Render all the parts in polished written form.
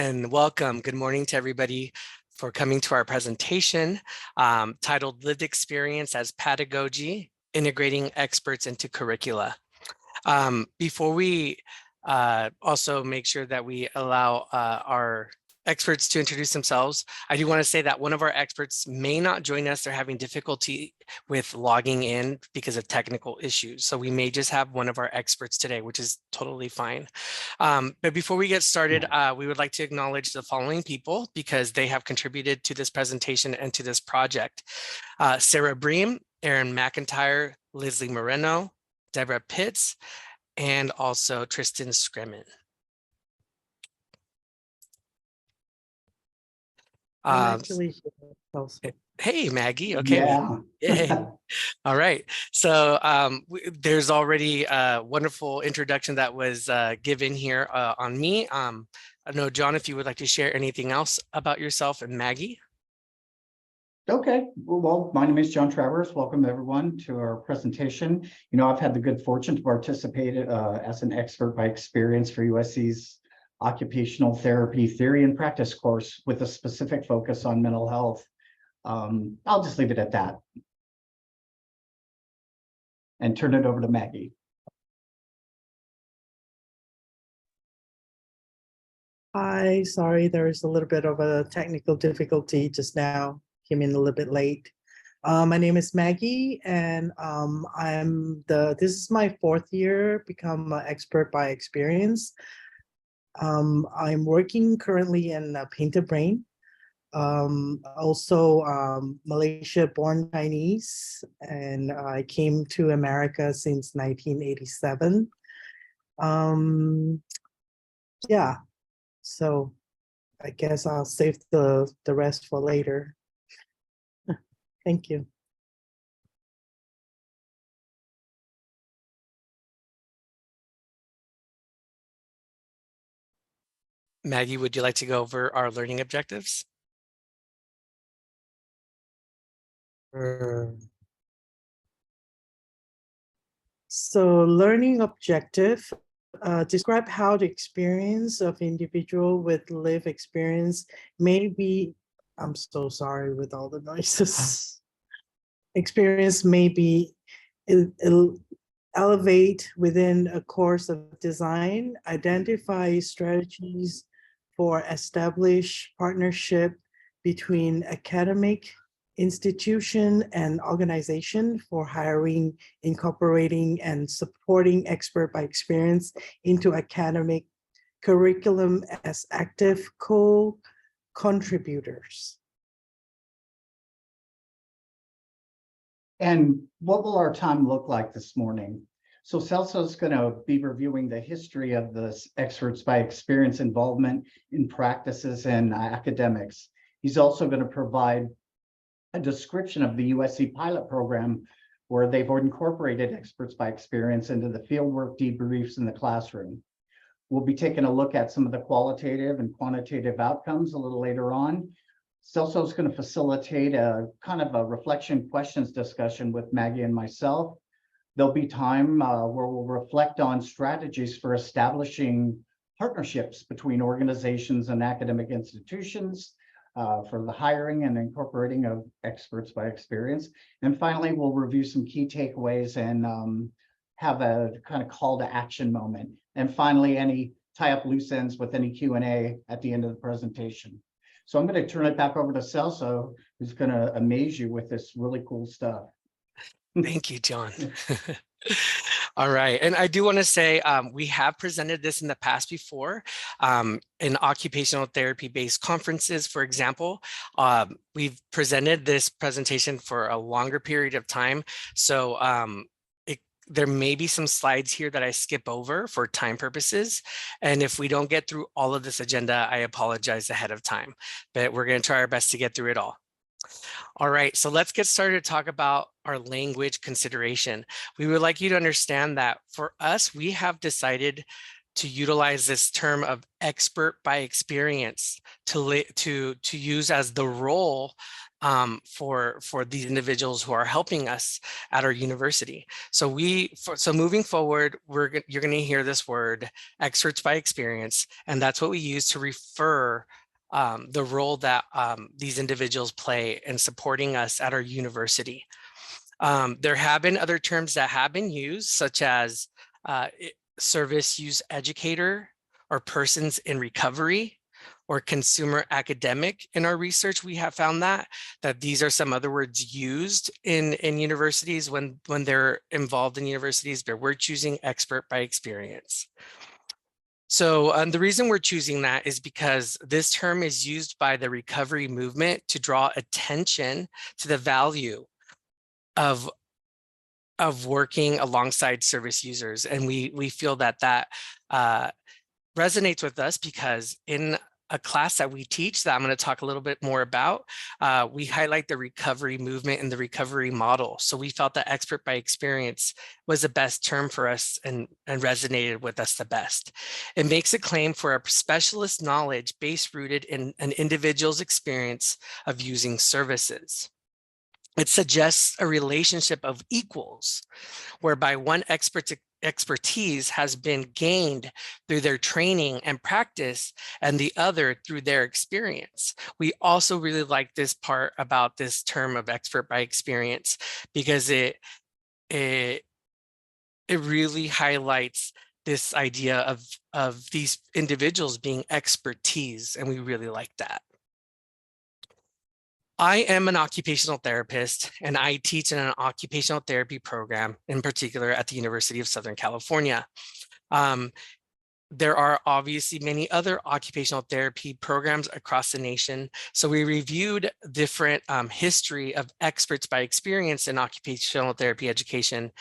And welcome. Good morning to everybody for coming to our presentation titled Lived Experience as Pedagogy, Integrating Experts into Curricula. Before we also make sure that we allow our experts to introduce themselves, I do want to say that one of our experts may not join us. They're having difficulty with logging in because of technical issues. So we may just have one of our experts today, which is totally fine. But before we get started, we would like to acknowledge the following people because they have contributed to this presentation and to this project. Sarah Bream, Erin McIntyre, Leslie Moreno, Deborah Pitts, and also Tristan Scremin. Hey, Maggie. Okay. Yeah. All right. So there's already a wonderful introduction that was given here on me. I know, John, if you would like to share anything else about yourself and Maggie. Okay. Well, my name is John Travers. Welcome everyone to our presentation. You know, I've had the good fortune to participate as an expert by experience for USC's Occupational Therapy Theory and Practice course with a specific focus on mental health. I'll just leave it at that and turn it over to Maggie. Hi, sorry, there is a little bit of a technical difficulty just now. Came in a little bit late. My name is Maggie, and this is my 4th year become an expert by experience. I'm working currently in Painted Brain. Also Malaysia-born Chinese, and I came to America since 1987. Yeah, so I guess I'll save the rest for later. Thank you. Maggie, would you like to go over our learning objectives? So learning objective, describe how the experience of individual with lived experience may be, I'm so sorry with all the noises. Experience may be elevate within a course of design, identify strategies for establish partnership between academic institution and organization for hiring, incorporating, and supporting expert by experience into academic curriculum as active co-contributors. And what will our time look like this morning? So Celso is going to be reviewing the history of the experts by experience involvement in practices and academics. He's also going to provide a description of the USC pilot program where they've incorporated experts by experience into the fieldwork debriefs in the classroom. We'll be taking a look at some of the qualitative and quantitative outcomes a little later on. Celso is going to facilitate a kind of a reflection questions discussion with Maggie and myself. There'll be time where we'll reflect on strategies for establishing partnerships between organizations and academic institutions for the hiring and incorporating of experts by experience. And finally, we'll review some key takeaways and have a kind of call to action moment. And finally, tie up loose ends with any Q&A at the end of the presentation. So I'm going to turn it back over to Celso, who's going to amaze you with this really cool stuff. Thank you, John. All right. And I do want to say we have presented this in the past before in occupational therapy-based conferences, for example. We've presented this presentation for a longer period of time. So there may be some slides here that I skip over for time purposes. And if we don't get through all of this agenda, I apologize ahead of time, but we're going to try our best to get through it all. All right, so let's get started to talk about our language consideration. We would like you to understand that for us, we have decided to utilize this term of expert by experience to use as the role for these individuals who are helping us at our university. So so moving forward, you're going to hear this word, experts by experience, and that's what we use to refer the role that these individuals play in supporting us at our university. There have been other terms that have been used, such as service use educator or persons in recovery or consumer academic. In our research, we have found that these are some other words used in universities when they're involved in universities, but we're choosing expert by experience. So the reason we're choosing that is because this term is used by the recovery movement to draw attention to the value of working alongside service users. And we feel that resonates with us because in a class that we teach that I'm going to talk a little bit more about, we highlight the recovery movement and the recovery model. So we felt that expert by experience was the best term for us and resonated with us the best. It makes a claim for a specialist knowledge base rooted in an individual's experience of using services. It suggests a relationship of equals, whereby one expertise has been gained through their training and practice, and the other through their experience. We also really like this part about this term of expert by experience because it really highlights this idea of these individuals being expertise, and we really like that. I am an occupational therapist, and I teach in an occupational therapy program, in particular at the University of Southern California. There are obviously many other occupational therapy programs across the nation. So we reviewed different history of experts by experience in occupational therapy education.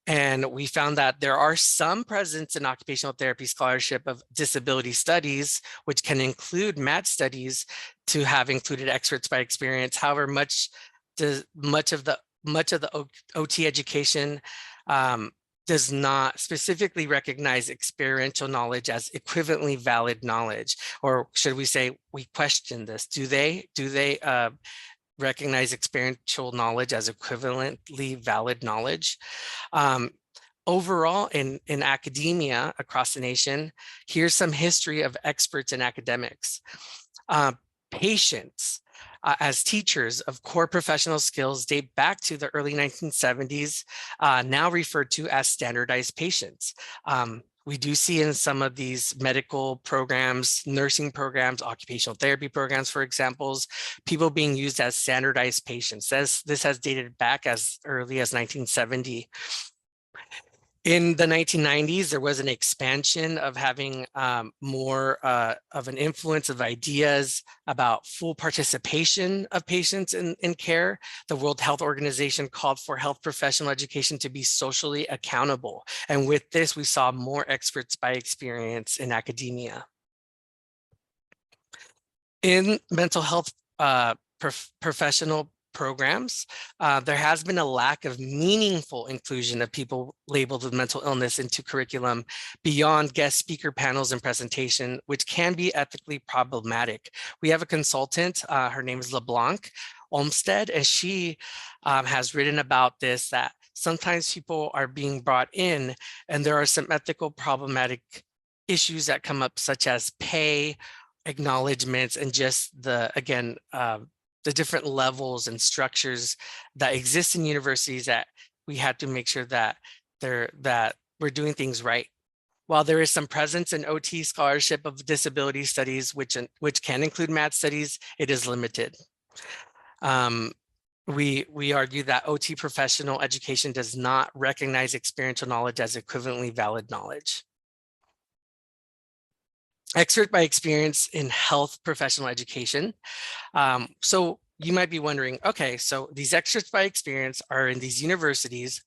And we found that there are some presence in occupational therapy scholarship of disability studies, which can include MAT studies to have included experts by experience. However, much of the OT education does not specifically recognize experiential knowledge as equivalently valid knowledge, or should we say we question this? Do they recognize experiential knowledge as equivalently valid knowledge? Overall, in academia across the nation, here's some history of experts in academics. Patients as teachers of core professional skills date back to the early 1970s, now referred to as standardized patients. We do see in some of these medical programs, nursing programs, occupational therapy programs, for examples, people being used as standardized patients. This has dated back as early as 1970. In the 1990s, there was an expansion of having more of an influence of ideas about full participation of patients in care. The World Health Organization called for health professional education to be socially accountable. And with this, we saw more experts by experience in academia. In mental health professional programs, there has been a lack of meaningful inclusion of people labeled with mental illness into curriculum beyond guest speaker panels and presentation, which can be ethically problematic. We have a consultant, her name is LeBlanc Olmsted, and she has written about this, that sometimes people are being brought in and there are some ethical problematic issues that come up, such as pay, acknowledgements, and just the different levels and structures that exist in universities that we had to make sure that we're doing things right. While there is some presence in OT scholarship of disability studies, which can include MAT studies, it is limited. We argue that OT professional education does not recognize experiential knowledge as equivalently valid knowledge. Expert by experience in health professional education. So you might be wondering, okay, so these experts by experience are in these universities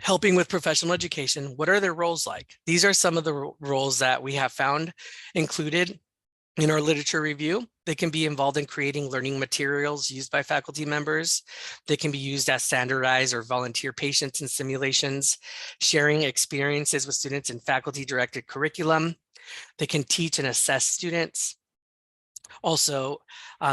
helping with professional education. What are their roles like? These are some of the roles that we have found included In our literature review, they can be involved in creating learning materials used by faculty members. They can be used as standardized or volunteer patients in simulations, sharing experiences with students in faculty-directed curriculum. They can teach and assess students. Also,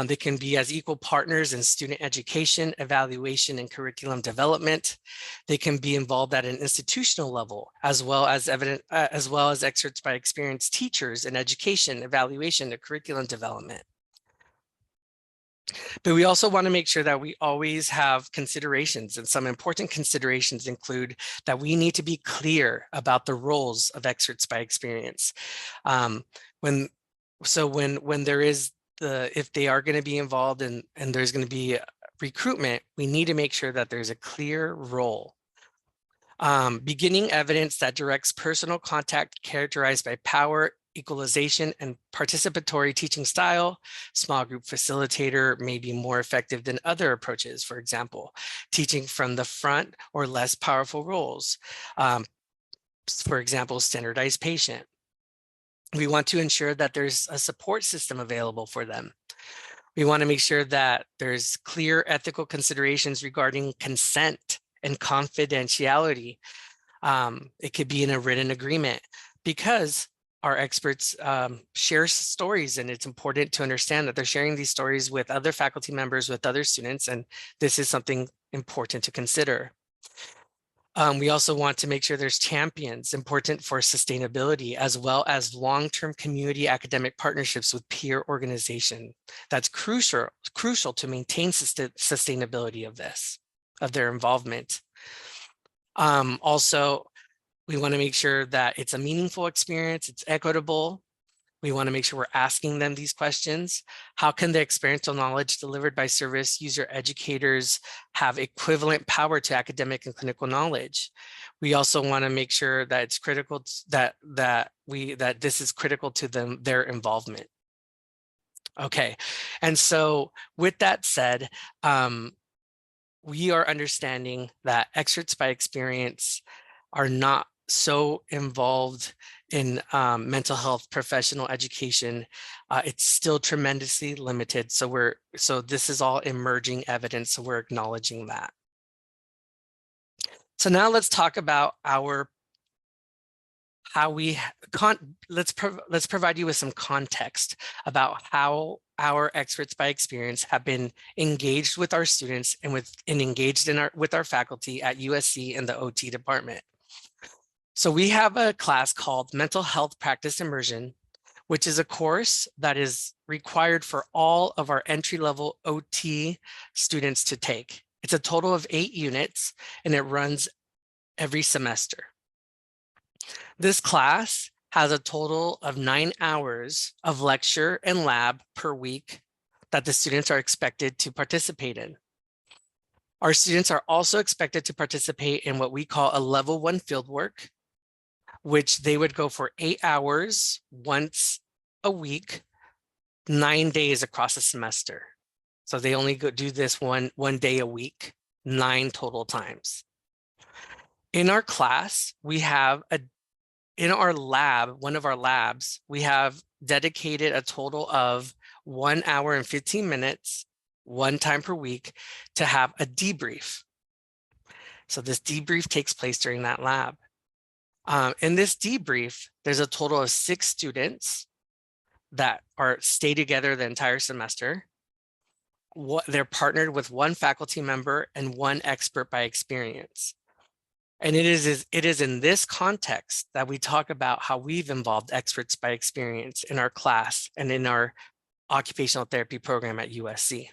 they can be as equal partners in student education, evaluation, and curriculum development. They can be involved at an institutional level, as well as experts by experienced teachers in education, evaluation, and curriculum development. But we also want to make sure that we always have considerations, and some important considerations include that we need to be clear about the roles of experts by experience. When there is if they are going to be involved and there's going to be recruitment, we need to make sure that there's a clear role. Beginning evidence that directs personal contact characterized by power, equalization, and participatory teaching style. Small group facilitator may be more effective than other approaches. For example, teaching from the front or less powerful roles. For example, standardized patient. We want to ensure that there's a support system available for them. We want to make sure that there's clear ethical considerations regarding consent and confidentiality. It could be in a written agreement because our experts share stories, and it's important to understand that they're sharing these stories with other faculty members, with other students, and this is something important to consider. We also want to make sure there's champions important for sustainability, as well as long-term community academic partnerships with peer organization. That's crucial to maintain sustainability of their involvement. Also, we want to make sure that it's a meaningful experience, it's equitable. We want to make sure we're asking them these questions. How can the experiential knowledge delivered by service user educators have equivalent power to academic and clinical knowledge? We also want to make sure that it's critical that this is critical to their involvement. Okay, and so with that said, we are understanding that experts by experience are not so involved in mental health professional education. It's still tremendously limited. So this is all emerging evidence. So we're acknowledging that. So now let's talk about let's provide you with some context about how our experts by experience have been engaged with our students and engaged with our faculty at USC in the OT department. So we have a class called Mental Health Practice Immersion, which is a course that is required for all of our entry-level OT students to take. It's a total of 8 units, and it runs every semester. This class has a total of 9 hours of lecture and lab per week that the students are expected to participate in. Our students are also expected to participate in what we call a level 1 fieldwork, which they would go for 8 hours once a week, 9 days across a semester. So they only do this one day a week, 9 total times. In our class, we have in our lab, one of our labs, we have dedicated a total of 1 hour and 15 minutes, one time per week, to have a debrief. So this debrief takes place during that lab. In this debrief, there's a total of 6 students that stay together the entire semester. They're partnered with 1 faculty member and 1 expert by experience. And it is in this context that we talk about how we've involved experts by experience in our class and in our occupational therapy program at USC.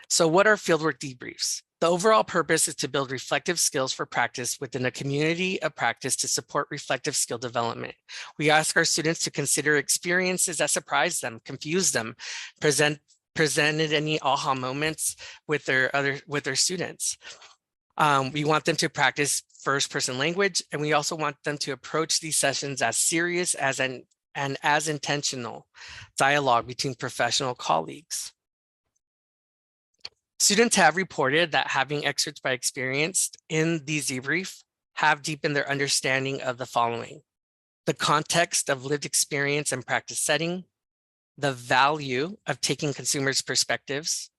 So what are fieldwork debriefs? The overall purpose is to build reflective skills for practice within a community of practice to support reflective skill development. We ask our students to consider experiences that surprised them, confused them, presented any aha moments with their students. We want them to practice first-person language, and we also want them to approach these sessions as serious and as intentional dialogue between professional colleagues. Students have reported that having experts by experience in these debriefs have deepened their understanding of the following. the context of lived experience and practice setting, the value of taking consumers' perspectives,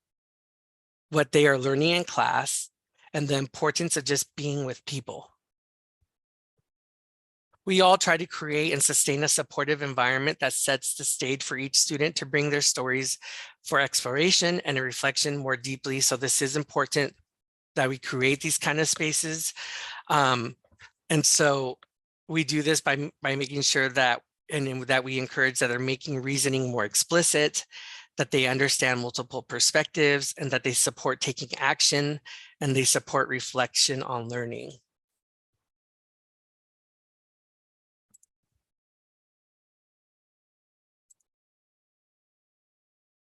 what they are learning in class, and the importance of just being with people. We all try to create and sustain a supportive environment that sets the stage for each student to bring their stories for exploration and a reflection more deeply. So this is important that we create these kind of spaces. And so we do this by making sure that that we encourage that they're making reasoning more explicit, that they understand multiple perspectives, and that they support taking action, and they support reflection on learning.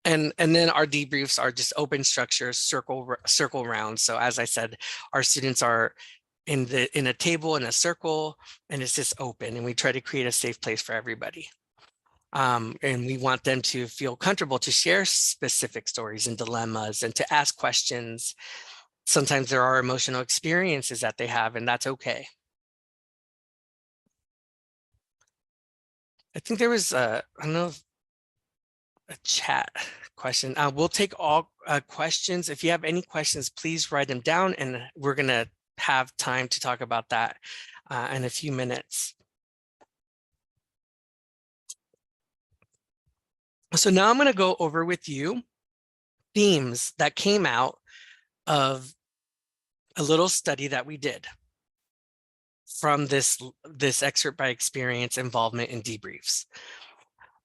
And then our debriefs are just open structures, circle rounds. So as I said, our students are in a table in a circle, and it's just open, and we try to create a safe place for everybody. And we want them to feel comfortable to share specific stories and dilemmas and to ask questions. Sometimes there are emotional experiences that they have, and that's okay. I think there was I don't know, a chat question. We'll take all questions. If you have any questions, please write them down, and we're gonna have time to talk about that in a few minutes. So now I'm gonna go over with you themes that came out of a little study that we did from this excerpt by experience involvement in debriefs.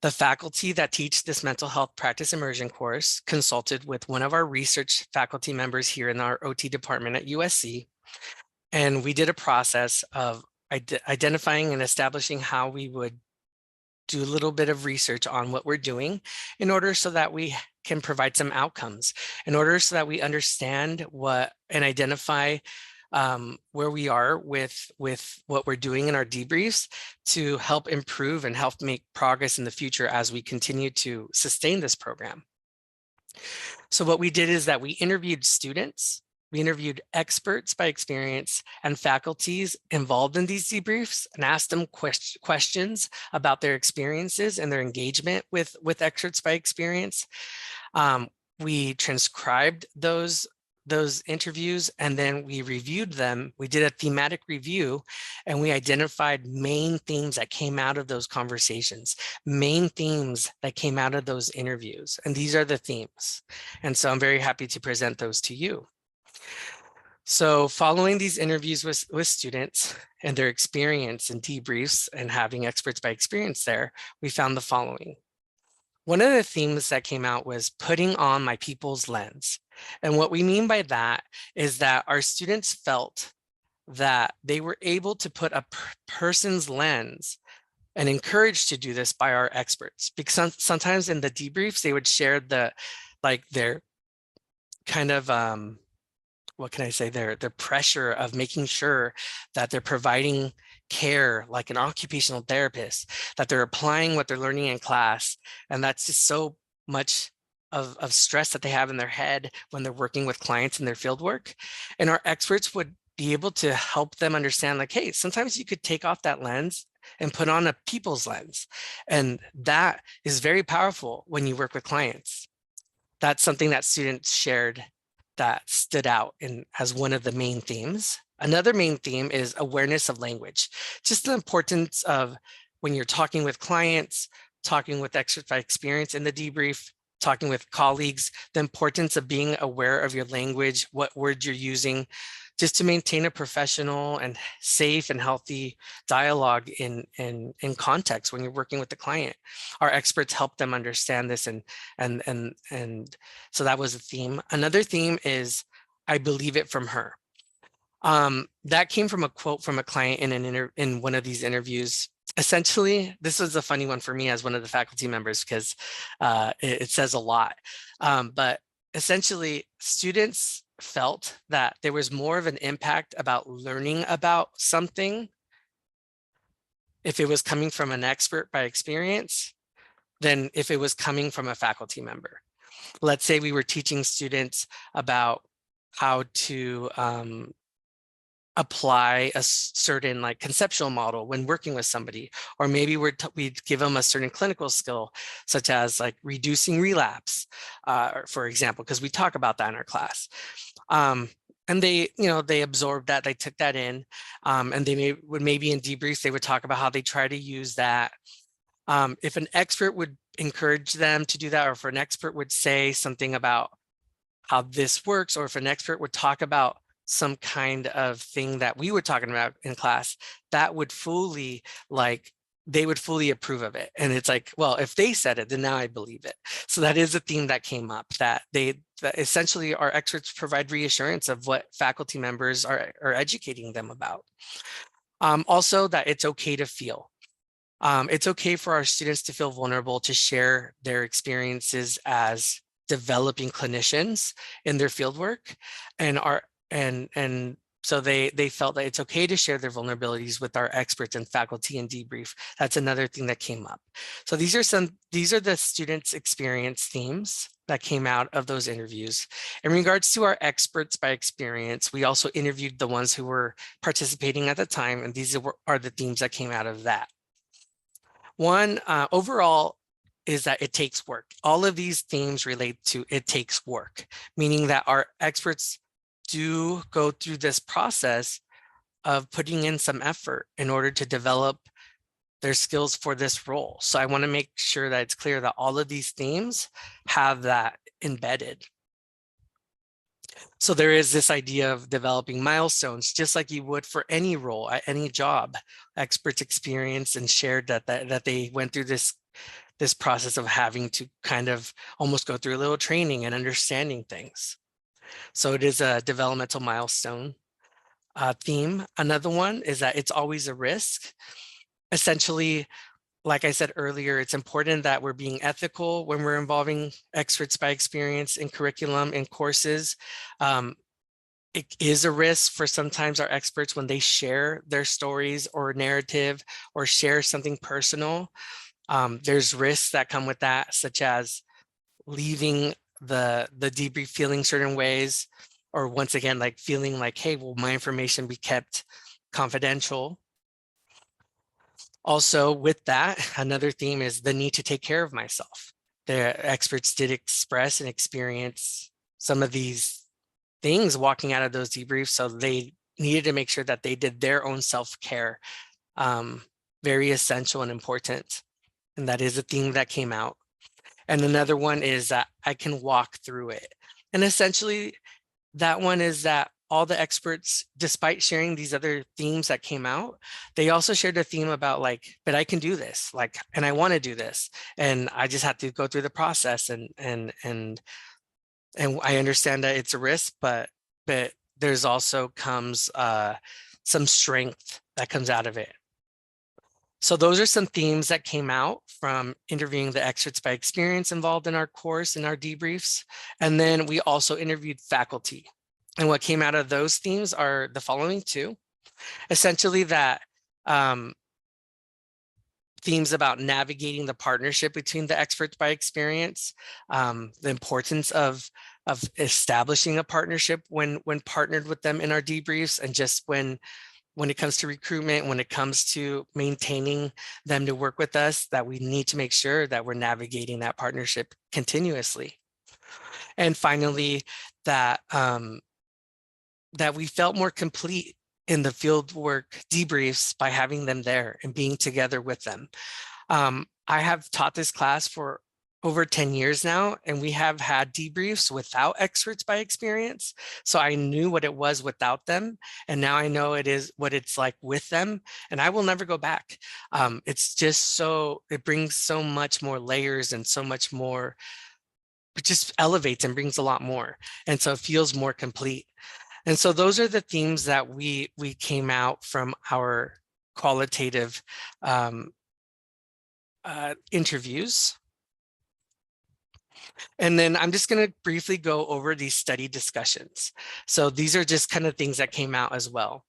The faculty that teach this mental health practice immersion course consulted with one of our research faculty members here in our OT department at USC. And we did a process of identifying and establishing how we would do a little bit of research on what we're doing in order so that we can provide some outcomes, in order so that we understand what and identify where we are with what we're doing in our debriefs to help improve and help make progress in the future as we continue to sustain this program. So what we did is that we interviewed students, we interviewed experts by experience and faculties involved in these debriefs and asked them questions about their experiences and their engagement with experts by experience. We transcribed those interviews, and then we reviewed them. We did a thematic review, and we identified main themes that came out of those conversations, main themes that came out of those interviews. And these are the themes. And so I'm very happy to present those to you. So following these interviews with students and their experience in debriefs and having experts by experience there, we found the following. One of the themes that came out was putting on my people's lens. And what we mean by that is that our students felt that they were able to put a person's lens and encouraged to do this by our experts. Because sometimes in the debriefs, they would share their kind of, what can I say, their pressure of making sure that they're providing care like an occupational therapist, that they're applying what they're learning in class. And that's just so much of stress that they have in their head when they're working with clients in their field work. And our experts would be able to help them understand, like, hey, sometimes you could take off that lens and put on a people's lens. And that is very powerful when you work with clients. That's something that students shared that stood out as one of the main themes. Another main theme is awareness of language. Just the importance of when you're talking with clients, talking with experts by experience in the debrief, talking with colleagues, the importance of being aware of your language, what words you're using, just to maintain a professional and safe and healthy dialogue in context when you're working with the client. Our experts help them understand this, and so that was a theme. Another theme is, I believe it from her. That came from a quote from a client in one of these interviews. Essentially, this was a funny one for me as one of the faculty members because it says a lot. But essentially, students felt that there was more of an impact about learning about something if it was coming from an expert by experience than if it was coming from a faculty member. Let's say we were teaching students about how to apply a certain like conceptual model when working with somebody, or maybe we'd give them a certain clinical skill, such as like reducing relapse, for example, because we talk about that in our class. And they, they absorbed that, they took that in, and they would maybe in debriefs, they would talk about how they try to use that. If an expert would encourage them to do that, or if an expert would say something about how this works, or if an expert would talk about some kind of thing that we were talking about in class, that would fully they would fully approve of it. And it's like, well, if they said it, then now I believe it. So that is a theme that came up, that essentially our experts provide reassurance of what faculty members are educating them about. Also, that it's okay to feel. It's okay for our students to feel vulnerable, to share their experiences as developing clinicians in their fieldwork, and so they felt that it's okay to share their vulnerabilities with our experts and faculty and debrief. That's another thing that came up. So these are the students' experience themes that came out of those interviews. In regards to our experts by experience, we also interviewed the ones who were participating at the time, and these are the themes that came out of that. One, overall, is that it takes work. All of these themes relate to it takes work, meaning that our experts do go through this process of putting in some effort in order to develop their skills for this role. So I want to make sure that it's clear that all of these themes have that embedded. So there is this idea of developing milestones, just like you would for any role at any job. Experts experienced and shared that they went through this process of having to kind of almost go through a little training and understanding things. So it is a developmental milestone theme. Another one is that it's always a risk. Essentially, like I said earlier, it's important that we're being ethical when we're involving experts by experience in curriculum and courses. It is a risk for sometimes our experts when they share their stories or narrative or share something personal. There's risks that come with that, such as leaving the debrief feeling certain ways, or once again, like feeling like, hey, will my information be kept confidential? Also with that, another theme is the need to take care of myself. The experts did express and experience some of these things walking out of those debriefs, so they needed to make sure that they did their own self-care. Very essential and important. And that is a theme that came out. And another one is that I can walk through it. And essentially, that one is that all the experts, despite sharing these other themes that came out, they also shared a theme about like, but I can do this, like, and I want to do this. And I just have to go through the process, and I understand that it's a risk, but there's also comes some strength that comes out of it. So those are some themes that came out from interviewing the experts by experience involved in our course and our debriefs. And then we also interviewed faculty. And what came out of those themes are the following two. Essentially that themes about navigating the partnership between the experts by experience, the importance of establishing a partnership when partnered with them in our debriefs, and just when it comes to recruitment, when it comes to maintaining them to work with us, that we need to make sure that we're navigating that partnership continuously. And finally, that that we felt more complete in the fieldwork debriefs by having them there and being together with them. I have taught this class for over 10 years now, and we have had debriefs without experts by experience. So I knew what it was without them, and now I know it is what it's like with them, and I will never go back. It's just so, it brings so much more layers and so much more, it just elevates and brings a lot more. And so it feels more complete. And so those are the themes that we came out from our qualitative interviews. And then I'm just going to briefly go over these study discussions. So these are just kind of things that came out as well.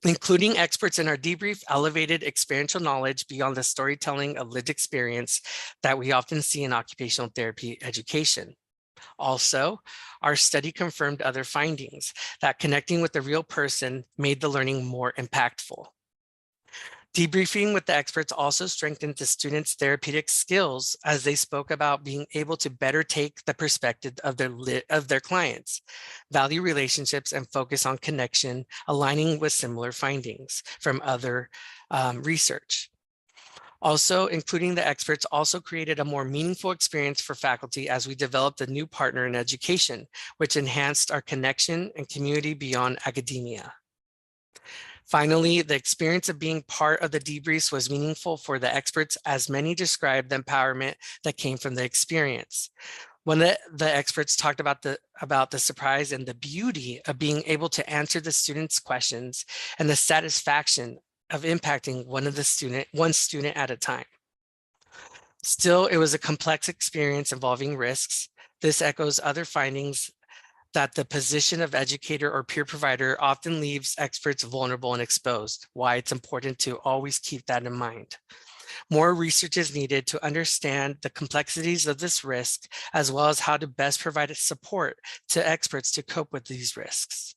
Including experts in our debrief elevated experiential knowledge beyond the storytelling of lived experience that we often see in occupational therapy education. Also, our study confirmed other findings that connecting with the real person made the learning more impactful. Debriefing with the experts also strengthened the students' therapeutic skills as they spoke about being able to better take the perspective of their clients, value relationships, and focus on connection, aligning with similar findings from other research. Also, including the experts also created a more meaningful experience for faculty as we developed a new partner in education, which enhanced our connection and community beyond academia. Finally, the experience of being part of the debriefs was meaningful for the experts, as many described the empowerment that came from the experience. One of the experts talked about the surprise and the beauty of being able to answer the students' questions and the satisfaction of impacting one student at a time. Still, it was a complex experience involving risks. This echoes other findings that the position of educator or peer provider often leaves experts vulnerable and exposed, why it's important to always keep that in mind. More research is needed to understand the complexities of this risk, as well as how to best provide support to experts to cope with these risks.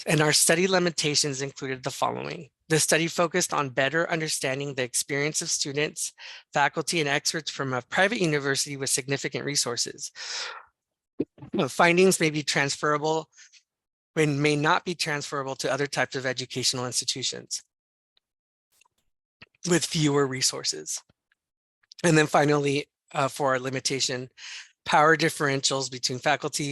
And our study limitations included the following. The study focused on better understanding the experience of students, faculty, and experts from a private university with significant resources. Findings may be transferable and may not be transferable to other types of educational institutions with fewer resources. And then finally, for our limitation, power differentials between faculty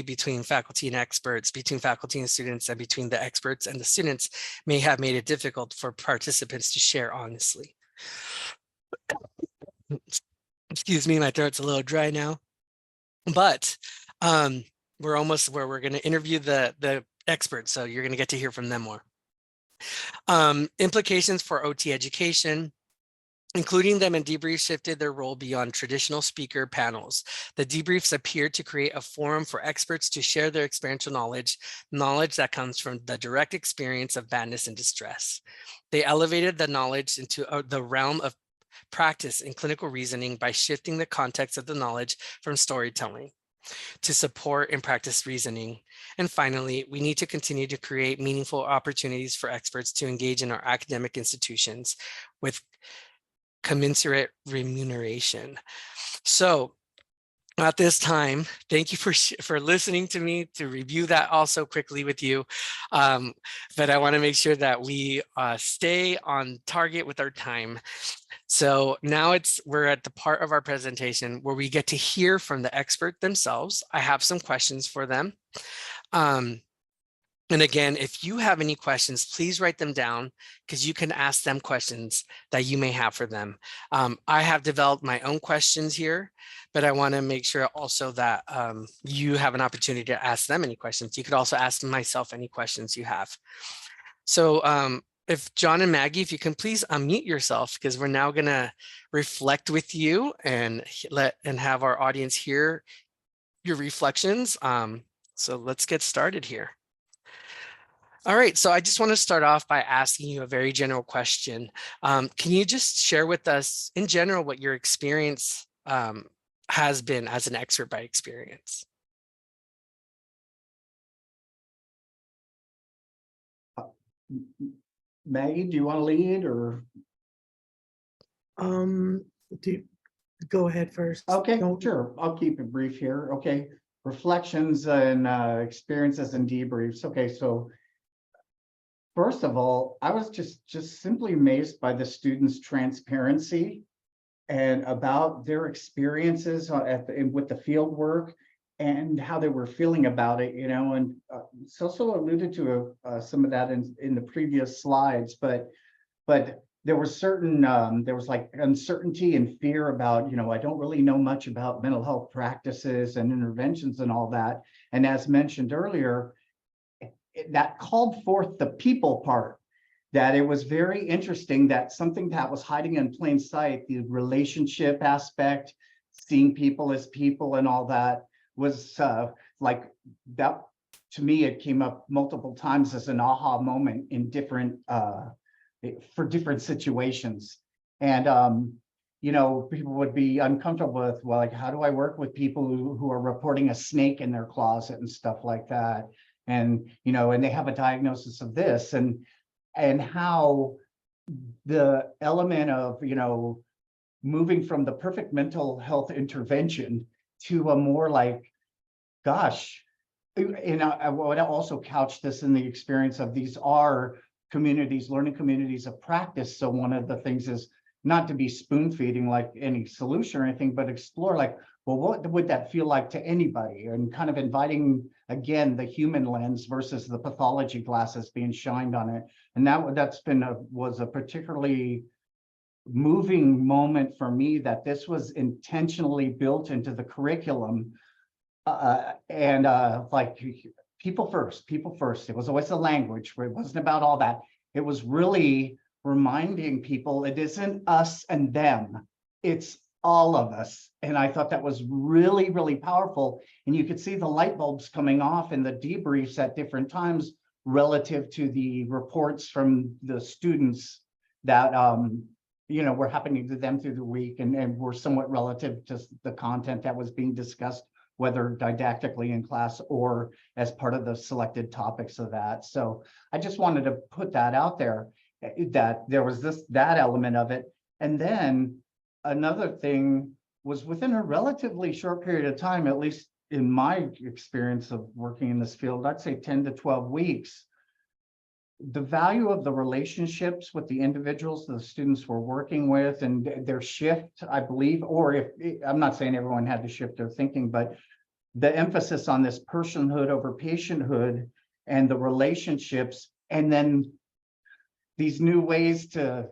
and experts, between faculty and students, and between the experts and the students may have made it difficult for participants to share honestly. Excuse me, my throat's a little dry now, but we're almost where we're going to interview the experts, so you're going to get to hear from them more. Implications for OT education. Including them in debriefs shifted their role beyond traditional speaker panels. The debriefs appeared to create a forum for experts to share their experiential knowledge that comes from the direct experience of madness and distress. They elevated the knowledge into the realm of practice in clinical reasoning by shifting the context of the knowledge from storytelling to support and practice reasoning. And finally, we need to continue to create meaningful opportunities for experts to engage in our academic institutions with commensurate remuneration. So at this time, thank you for listening to me to review that also quickly with you. But I want to make sure that we stay on target with our time. So now we're at the part of our presentation where we get to hear from the expert themselves. I have some questions for them. And again, if you have any questions, please write them down because you can ask them questions that you may have for them. I have developed my own questions here, but I want to make sure also that you have an opportunity to ask them any questions. You could also ask myself any questions you have. So if John and Maggie, if you can please unmute yourself, because we're now going to reflect with you and have our audience hear your reflections. So let's get started here. All right, so I just want to start off by asking you a very general question. Can you just share with us in general what your experience has been as an expert by experience? Maggie, do you want to lead or? Go ahead first. Okay, sure. I'll keep it brief here. Okay, reflections and experiences and debriefs. Okay, so first of all, I was just simply amazed by the students' transparency and about their experiences with the field work and how they were feeling about it, you know, and Celso alluded to some of that in the previous slides, but there was there was like uncertainty and fear about, you know, I don't really know much about mental health practices and interventions and all that. And as mentioned earlier, that called forth the people part, that it was very interesting that something that was hiding in plain sight, the relationship aspect, seeing people as people and all that was like that. To me, it came up multiple times as an aha moment in different for different situations. And people would be uncomfortable with, well, like, how do I work with people who are reporting a snake in their closet and stuff like that? And, and they have a diagnosis of this, and how the element of, moving from the perfect mental health intervention to a more like, gosh, and I would also couch this in the experience of these are communities, learning communities of practice. So one of the things is not to be spoon feeding like any solution or anything, but explore like, well, what would that feel like to anybody? And kind of inviting, again, the human lens versus the pathology glasses being shined on it. And was a particularly moving moment for me, that this was intentionally built into the curriculum. Like, people first. It was always the language, where it wasn't about all that. It was really reminding people it isn't us and them, it's all of us. And I thought that was really, really powerful. And you could see the light bulbs coming off in the debriefs at different times relative to the reports from the students that were happening to them through the week, and were somewhat relative to the content that was being discussed, whether didactically in class or as part of the selected topics of that. So I just wanted to put that out there, that there was that element of it. And then another thing was, within a relatively short period of time, at least in my experience of working in this field, I'd say 10 to 12 weeks, the value of the relationships with the individuals the students were working with, and their shift, I believe, or if I'm not saying everyone had to shift their thinking, but the emphasis on this personhood over patienthood and the relationships, and then these new ways to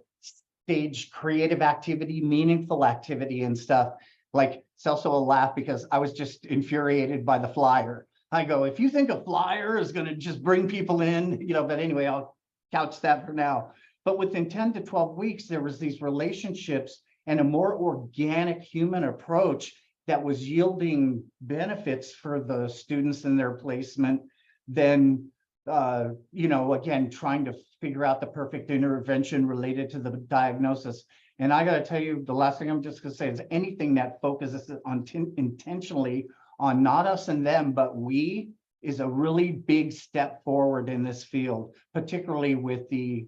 stage creative activity, meaningful activity and stuff. Like, Celso will laugh because I was just infuriated by the flyer. I go, if you think a flyer is going to just bring people in, but anyway, I'll couch that for now. But within 10 to 12 weeks, there was these relationships and a more organic human approach that was yielding benefits for the students in their placement than, again, trying to figure out the perfect intervention related to the diagnosis. And I got to tell you, the last thing I'm just going to say is, anything that focuses on intentionally on not us and them, but we, is a really big step forward in this field, particularly with the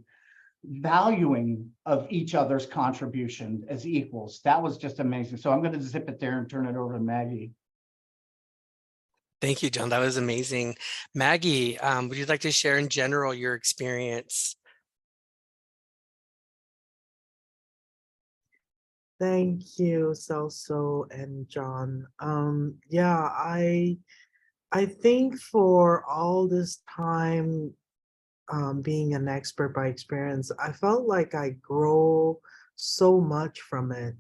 valuing of each other's contribution as equals. That was just amazing. So I'm going to zip it there and turn it over to Maggie. Thank you, John. That was amazing. Maggie, would you like to share in general your experience? Thank you, Celso and John. Yeah, I think for all this time being an expert by experience, I felt like I grow so much from it,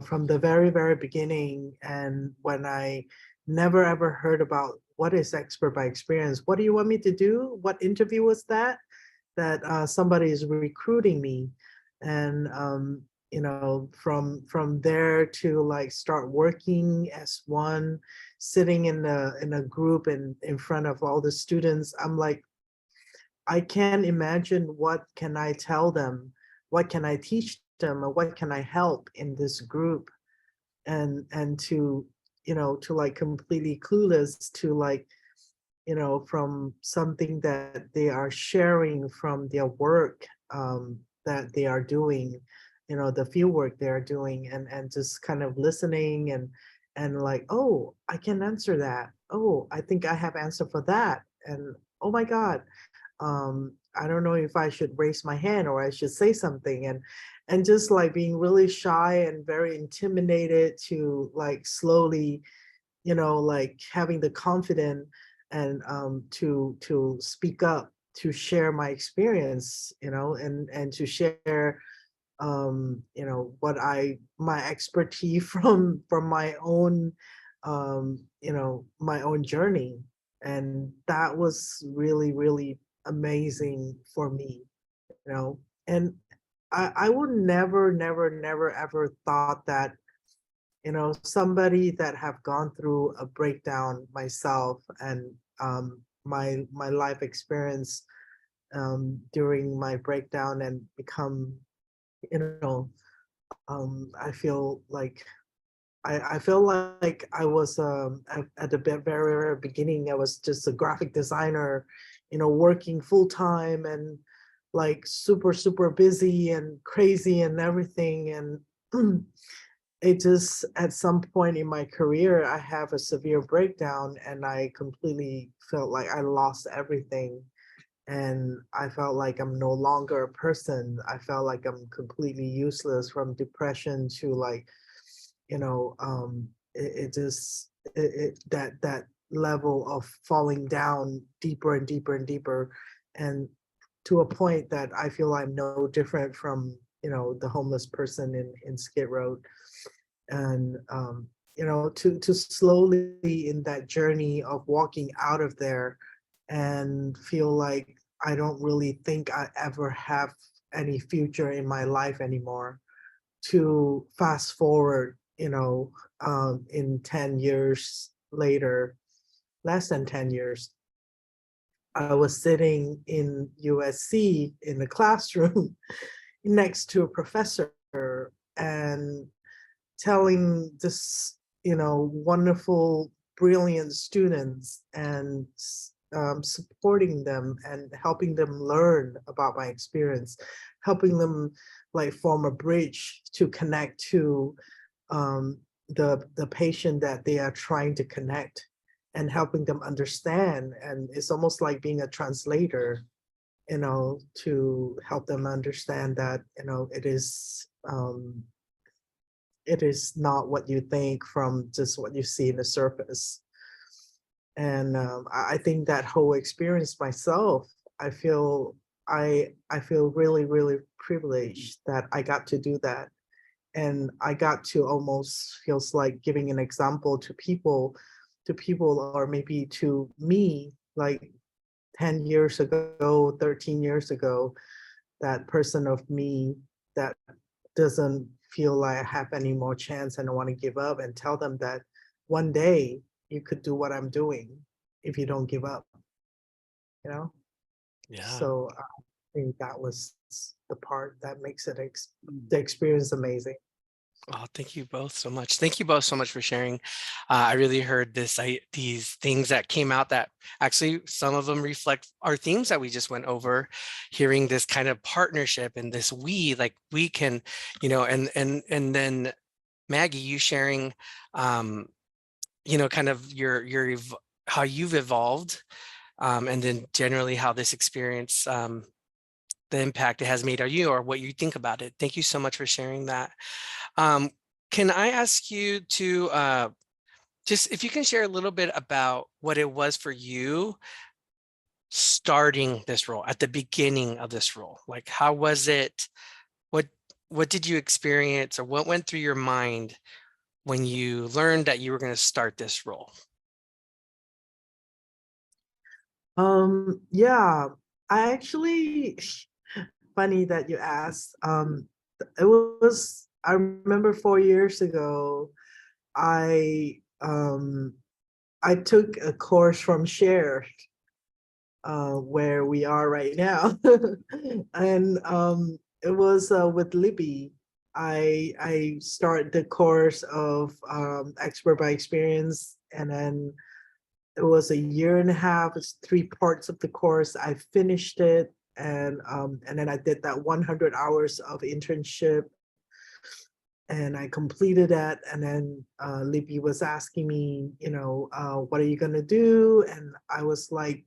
from the very, very beginning. And when I never ever heard about what is expert by experience, what do you want me to do? What interview was that? That somebody is recruiting me. And from there to like start working as one, sitting in a group and in front of all the students, I'm like, I can't imagine what can I tell them, what can I teach them, or what can I help in this group, and to to like completely clueless to like from something that they are sharing from their work that they are doing, the field work they are doing, and just kind of listening and like, oh, I can answer that. Oh, I think I have answer for that. And oh my God, I don't know if I should raise my hand or I should say something, and just like being really shy and very intimidated to like slowly, like having the confidence and to speak up, to share my experience, and to share what my expertise from my own my own journey. And that was really, really amazing for me, and I would never, never, never ever thought that somebody that have gone through a breakdown myself, and my life experience during my breakdown and become I feel like I feel like I was at the very beginning. I was just a graphic designer, working full time and like super busy and crazy and everything. And it just at some point in my career, I have a severe breakdown, and I completely felt like I lost everything. And I felt like I'm no longer a person. I felt like I'm completely useless, from depression to like, it just that level of falling down deeper and deeper and deeper, and to a point that I feel I'm no different from the homeless person in Skid Row. And to slowly in that journey of walking out of there and feel like I don't really think I ever have any future in my life anymore, to fast forward, in 10 years later, less than 10 years, I was sitting in USC in the classroom next to a professor and telling this, wonderful, brilliant students, and supporting them and helping them learn about my experience, helping them like form a bridge to connect to the patient that they are trying to connect, and helping them understand. And it's almost like being a translator, to help them understand that, it is not what you think from just what you see in the surface. And I think that whole experience myself, I feel I feel really privileged that I got to do that. And I got to almost feels like giving an example to people, or maybe to me, like 10 years ago, 13 years ago, that person of me that doesn't feel like I have any more chance and I want to give up, and tell them that one day you could do what I'm doing if you don't give up, you know? Yeah. So I think that was the part that makes the experience amazing. Oh, thank you both so much. Thank you both so much for sharing. I really heard these things that came out that actually some of them reflect our themes that we just went over. Hearing this kind of partnership and this like we can, and then Maggie, you sharing, kind of how you've evolved, and then generally how this experience, the impact it has made on you or what you think about it. Thank you so much for sharing that. Can I ask you to just if you can share a little bit about what it was for you starting this role, at the beginning of this role? Like, how was it? What what did you experience, or what went through your mind when you learned that you were going to start this role? Yeah, I actually, funny that you asked. It was, I remember 4 years ago, I um I took a course from Share, where we are right now. And it was with Libby. I started the course of expert by experience, and then it was a year and a half. It's 3 parts of the course. I finished it, and then I did that 100 hours of internship, and I completed that. And then Libby was asking me, what are you gonna do? And I was like,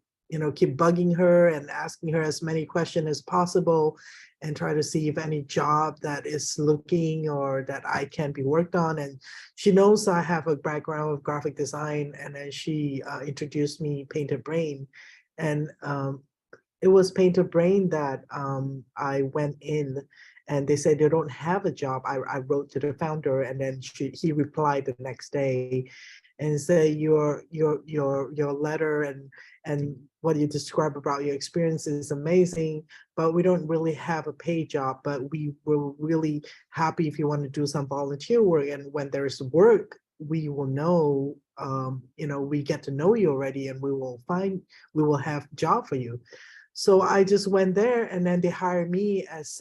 keep bugging her and asking her as many questions as possible, and try to see if any job that is looking or that I can be worked on. And she knows I have a background of graphic design, and then she introduced me Painted Brain. And it was Painted Brain that I went in, and they said they don't have a job. I wrote to the founder, and then he replied the next day and said, your letter and what you describe about your experience is amazing, but we don't really have a paid job, but we were really happy if you want to do some volunteer work. And when there's work, we will know, we get to know you already, and we will have a job for you. So I just went there, and then they hired me as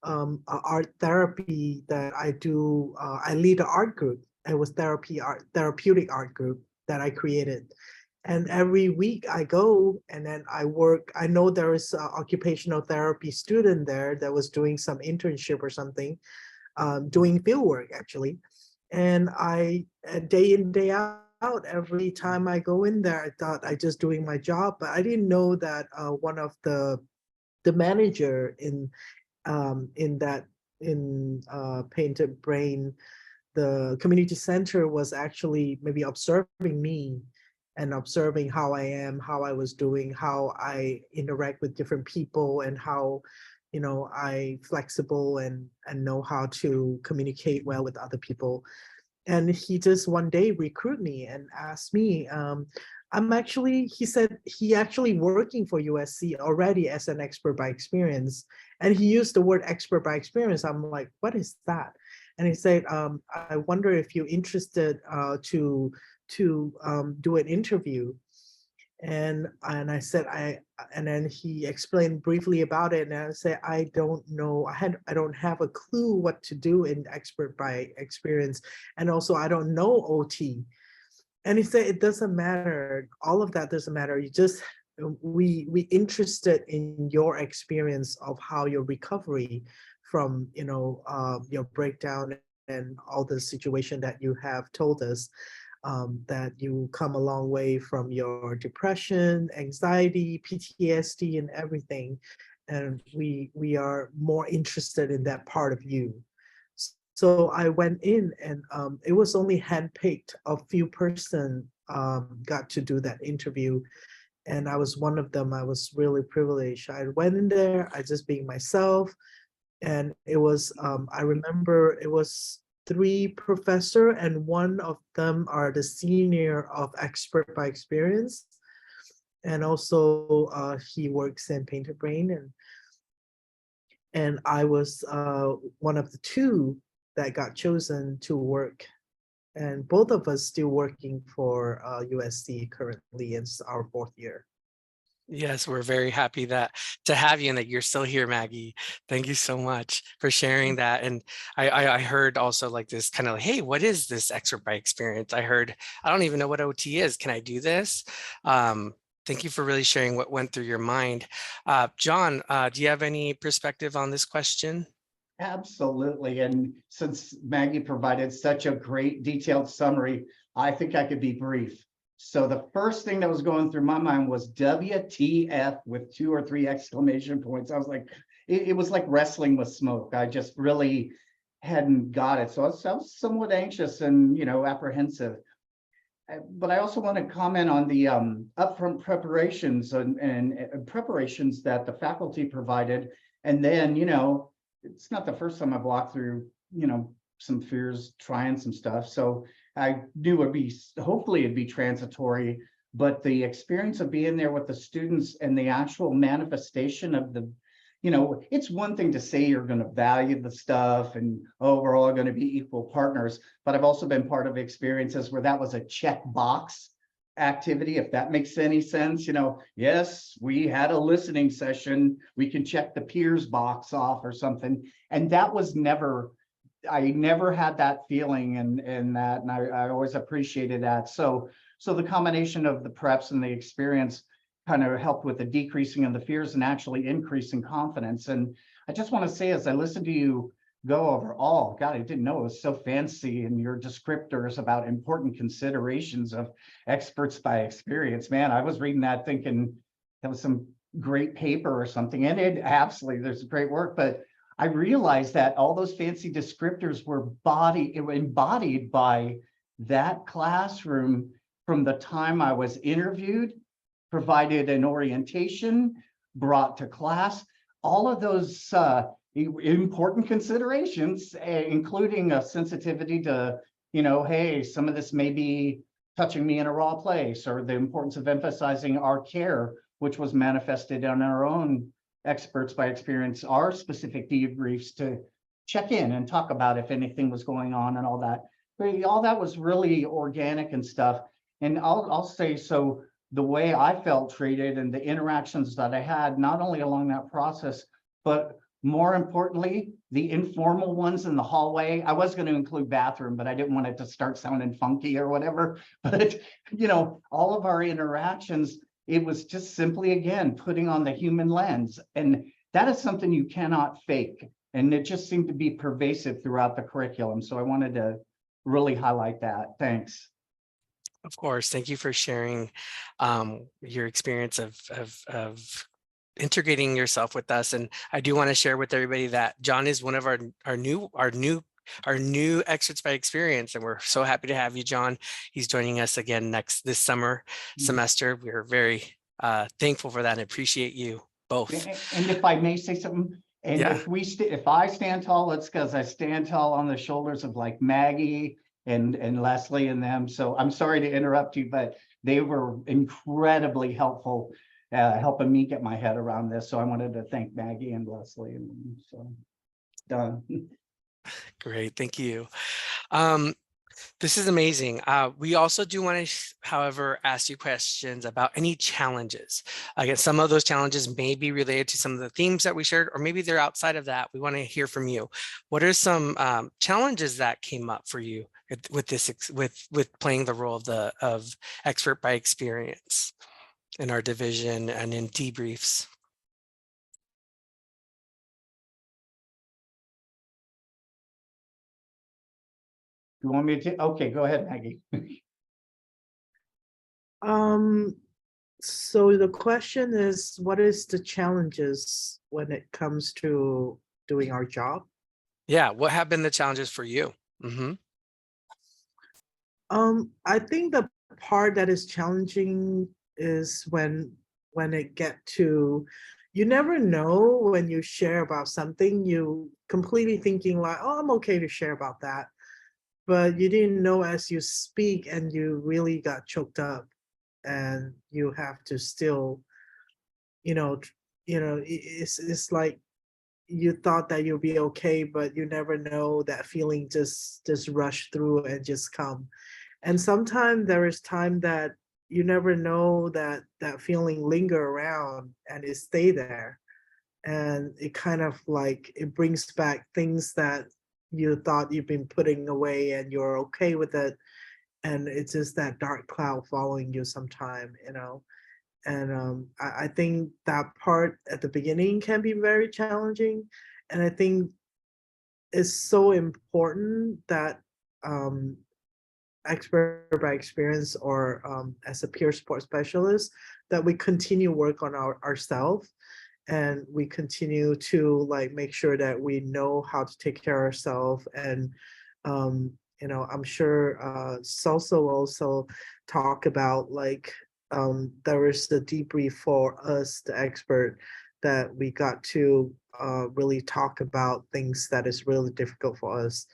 art therapy that I do. I lead an art group. It was therapeutic art group that I created. And every week I go and then I work. I know there is an occupational therapy student there that was doing some internship or something, doing field work actually. And day in, day out, every time I go in there, I thought I just doing my job, but I didn't know that one of the manager in that Painted Brain, the community center, was actually maybe observing me and observing how I am, how I was doing, how I interact with different people, and how I flexible and know how to communicate well with other people. And he just one day recruit me and asked me, he said he actually working for USC already as an expert by experience. And he used the word expert by experience. I'm like, what is that? And he said, I wonder if you're interested to do an interview. And I said, and then he explained briefly about it. And I said, I don't know. I don't have a clue what to do in expert by experience. And also I don't know OT. And he said, it doesn't matter. All of that doesn't matter. You just, we interested in your experience of how your recovery from, your breakdown and all the situation that you have told us, that you come a long way from your depression, anxiety, PTSD, and everything. And we are more interested in that part of you. So I went in, and it was only handpicked. A few person got to do that interview, and I was one of them. I was really privileged. I went in there, I just being myself, and it was, I remember it was 3 professor, and one of them are the senior of expert by experience. And also he works in Painted Brain, and I was one of the 2 that got chosen to work. And both of us still working for USC currently. It's our 4th year. Yes, we're very happy to have you and that you're still here, Maggie. Thank you so much for sharing that. And I heard also like this kind of like, hey, what is this expert by experience? I heard, I don't even know what OT is. Can I do this? Thank you for really sharing what went through your mind. John, do you have any perspective on this question? Absolutely. And since Maggie provided such a great detailed summary, I think I could be brief. So the first thing that was going through my mind was WTF with 2 or 3 exclamation points. I was like, it was like wrestling with smoke. I just really hadn't got it. So I was somewhat anxious and, apprehensive. But I also want to comment on the upfront preparations and preparations that the faculty provided. And then, it's not the first time I've walked through, some fears, trying some stuff. So I knew hopefully it'd be transitory, but the experience of being there with the students and the actual manifestation of it's one thing to say you're going to value the stuff and, oh, we're all going to be equal partners. But I've also been part of experiences where that was a check box activity, if that makes any sense. Yes, we had a listening session, we can check the peers box off or something. And that was I never had that feeling, and I always appreciated that. So the combination of the preps and the experience kind of helped with the decreasing of the fears and actually increasing confidence. And I just want to say, as I listened to you go over God, I didn't know it was so fancy, and your descriptors about important considerations of experts by experience. Man, I was reading that thinking that was some great paper or something, and it absolutely, there's great work, but I realized that all those fancy descriptors were embodied by that classroom from the time I was interviewed, provided an orientation, brought to class, all of those important considerations, including a sensitivity to, hey, some of this may be touching me in a raw place, or the importance of emphasizing our care, which was manifested on our own experts by experience, our specific debriefs to check in and talk about if anything was going on and all that. But all that was really organic and stuff. And I'll say, so the way I felt treated and the interactions that I had, not only along that process, but more importantly, the informal ones in the hallway. I was going to include bathroom, but I didn't want it to start sounding funky or whatever. But, you know, all of our interactions, it was just simply, again, putting on the human lens. And that is something you cannot fake. And it just seemed to be pervasive throughout the curriculum. So I wanted to really highlight that. Thanks. Of course, thank you for sharing your experience of integrating yourself with us. And I do want to share with everybody that John is one of our new experts by experience, and we're so happy to have you, John. He's joining us again this summer semester. We're very thankful for that and appreciate you both. And if I may say something, and Yeah. if I stand tall, it's because I stand tall on the shoulders of like Maggie and Leslie and them. So I'm sorry to interrupt you, but they were incredibly helpful, helping me get my head around this. So I wanted to thank Maggie and Leslie. And so done. Great, thank you. This is amazing. We also do want to, however, ask you questions about any challenges. Again, some of those challenges may be related to some of the themes that we shared, or maybe they're outside of that. We want to hear from you. What are some challenges that came up for you with this, with playing the role of expert by experience in our division and in debriefs? You want me to? Okay, go ahead, Maggie. So the question is, what is the challenges when it comes to doing our job? Yeah, what have been the challenges for you? I think the part that is challenging is when it get to, you never know when you share about something, you completely thinking like, oh, I'm okay to share about that. But you didn't know as you speak and you really got choked up and you have to still, it's like you thought that you'll be okay, but you never know, that feeling just rush through and just come. And sometimes there is time that you never know that feeling linger around and it stay there. And it kind of like, it brings back things that you thought you've been putting away and you're okay with it. And it's just that dark cloud following you sometime, And I think that part at the beginning can be very challenging. And I think it's so important that expert by experience or as a peer support specialist, that we continue work on ourselves, and we continue to like make sure that we know how to take care of ourselves. And I'm sure Celso also talk about like there is the debrief for us, the expert, that we got to really talk about things that is really difficult for us.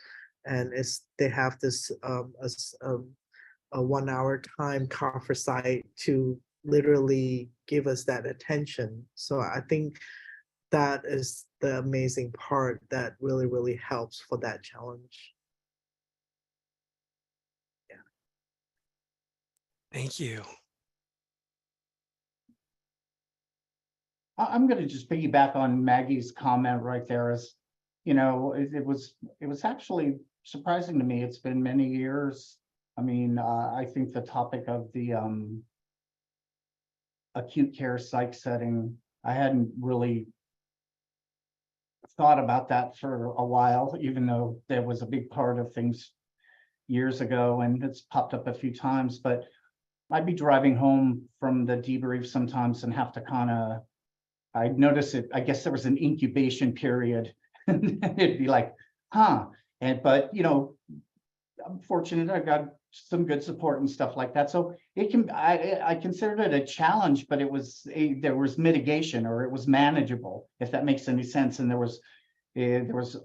And they have this a 1 hour time conference site to literally give us that attention. So I think that is the amazing part that really, really helps for that challenge. Yeah. Thank you. I'm going to just piggyback on Maggie's comment right there. As you know, it was actually surprising to me. It's been many years. I mean, I think the topic of the acute care psych setting, I hadn't really thought about that for a while, even though there was a big part of things years ago, and it's popped up a few times. But I'd be driving home from the debrief sometimes and have to kind of, I'd notice it, I guess there was an incubation period. And it'd be like, huh. But I'm fortunate, I got some good support and stuff like that. So I considered it a challenge, but there was mitigation, or it was manageable, if that makes any sense. And there was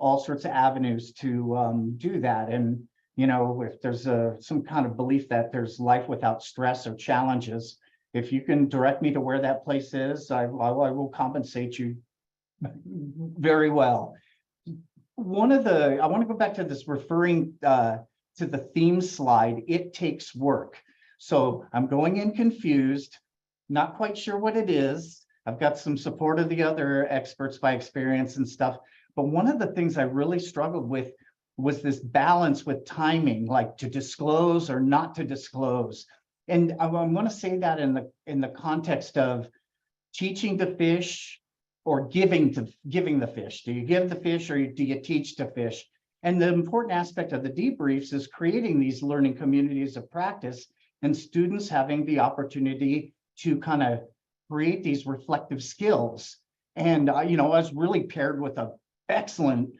all sorts of avenues to do that. And if there's some kind of belief that there's life without stress or challenges, if you can direct me to where that place is, I will compensate you very well. I want to go back to this referring to the theme slide. It takes work. So I'm going in confused, not quite sure what it is. I've got some support of the other experts by experience and stuff. But one of the things I really struggled with was this balance with timing, like to disclose or not to disclose. And I want to say that in the context of teaching to fish or giving the fish. Do you give the fish or do you teach to fish? And the important aspect of the debriefs is creating these learning communities of practice and students having the opportunity to kind of create these reflective skills. And I was really paired with an excellent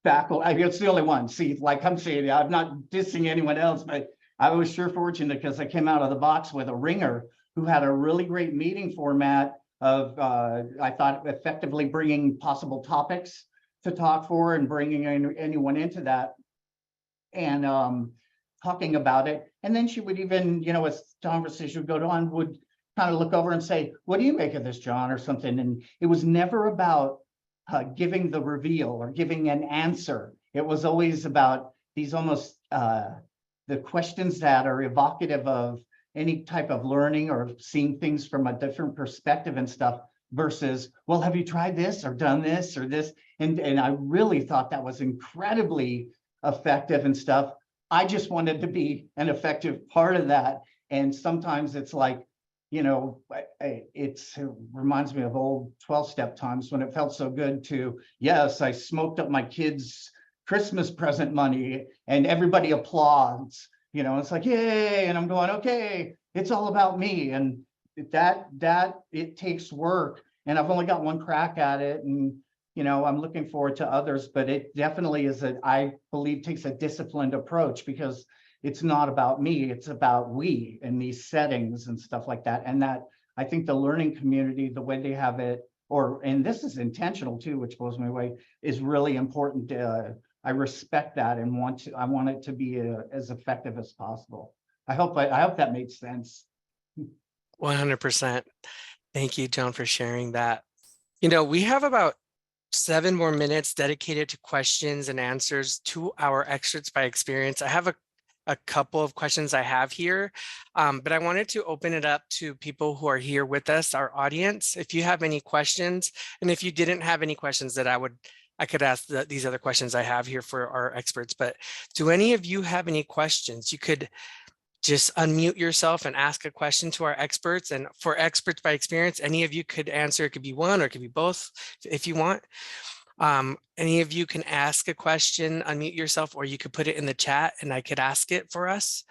faculty. I mean, it's the only one. See, like I'm saying, I'm not dissing anyone else, but I was sure fortunate because I came out of the box with a ringer who had a really great meeting format of, I thought, effectively bringing possible topics to talk for and bringing anyone into that and talking about it. And then she would even, as conversation would go on, would kind of look over and say, what do you make of this, John, or something? And it was never about giving the reveal or giving an answer. It was always about these almost the questions that are evocative of any type of learning or seeing things from a different perspective and stuff versus, well, have you tried this or done this or this? And I really thought that was incredibly effective and stuff. I just wanted to be an effective part of that. And sometimes it's like, it reminds me of old 12-step times when it felt so good to, yes, I smoked up my kids' Christmas present money and everybody applauds, it's like, yay. And I'm going, okay, it's all about me. And that it takes work and I've only got one crack at it. And, I'm looking forward to others, but it definitely is I believe takes a disciplined approach because it's not about me, it's about we in these settings and stuff like that. And that I think the learning community, the way they have it, and this is intentional too, which blows me away, is really important. I respect that and I want it to be as effective as possible. I hope that made sense. 100%. Thank you, John, for sharing that. We have about 7 more minutes dedicated to questions and answers to our experts by experience. I have a couple of questions I have here, but I wanted to open it up to people who are here with us, our audience. If you have any questions, and if you didn't have any questions that I could ask these other questions I have here for our experts, but do any of you have any questions? You could just unmute yourself and ask a question to our experts. And for experts by experience, any of you could answer. It could be one or it could be both if you want. Any of you can ask a question, unmute yourself, or you could put it in the chat and I could ask it for us.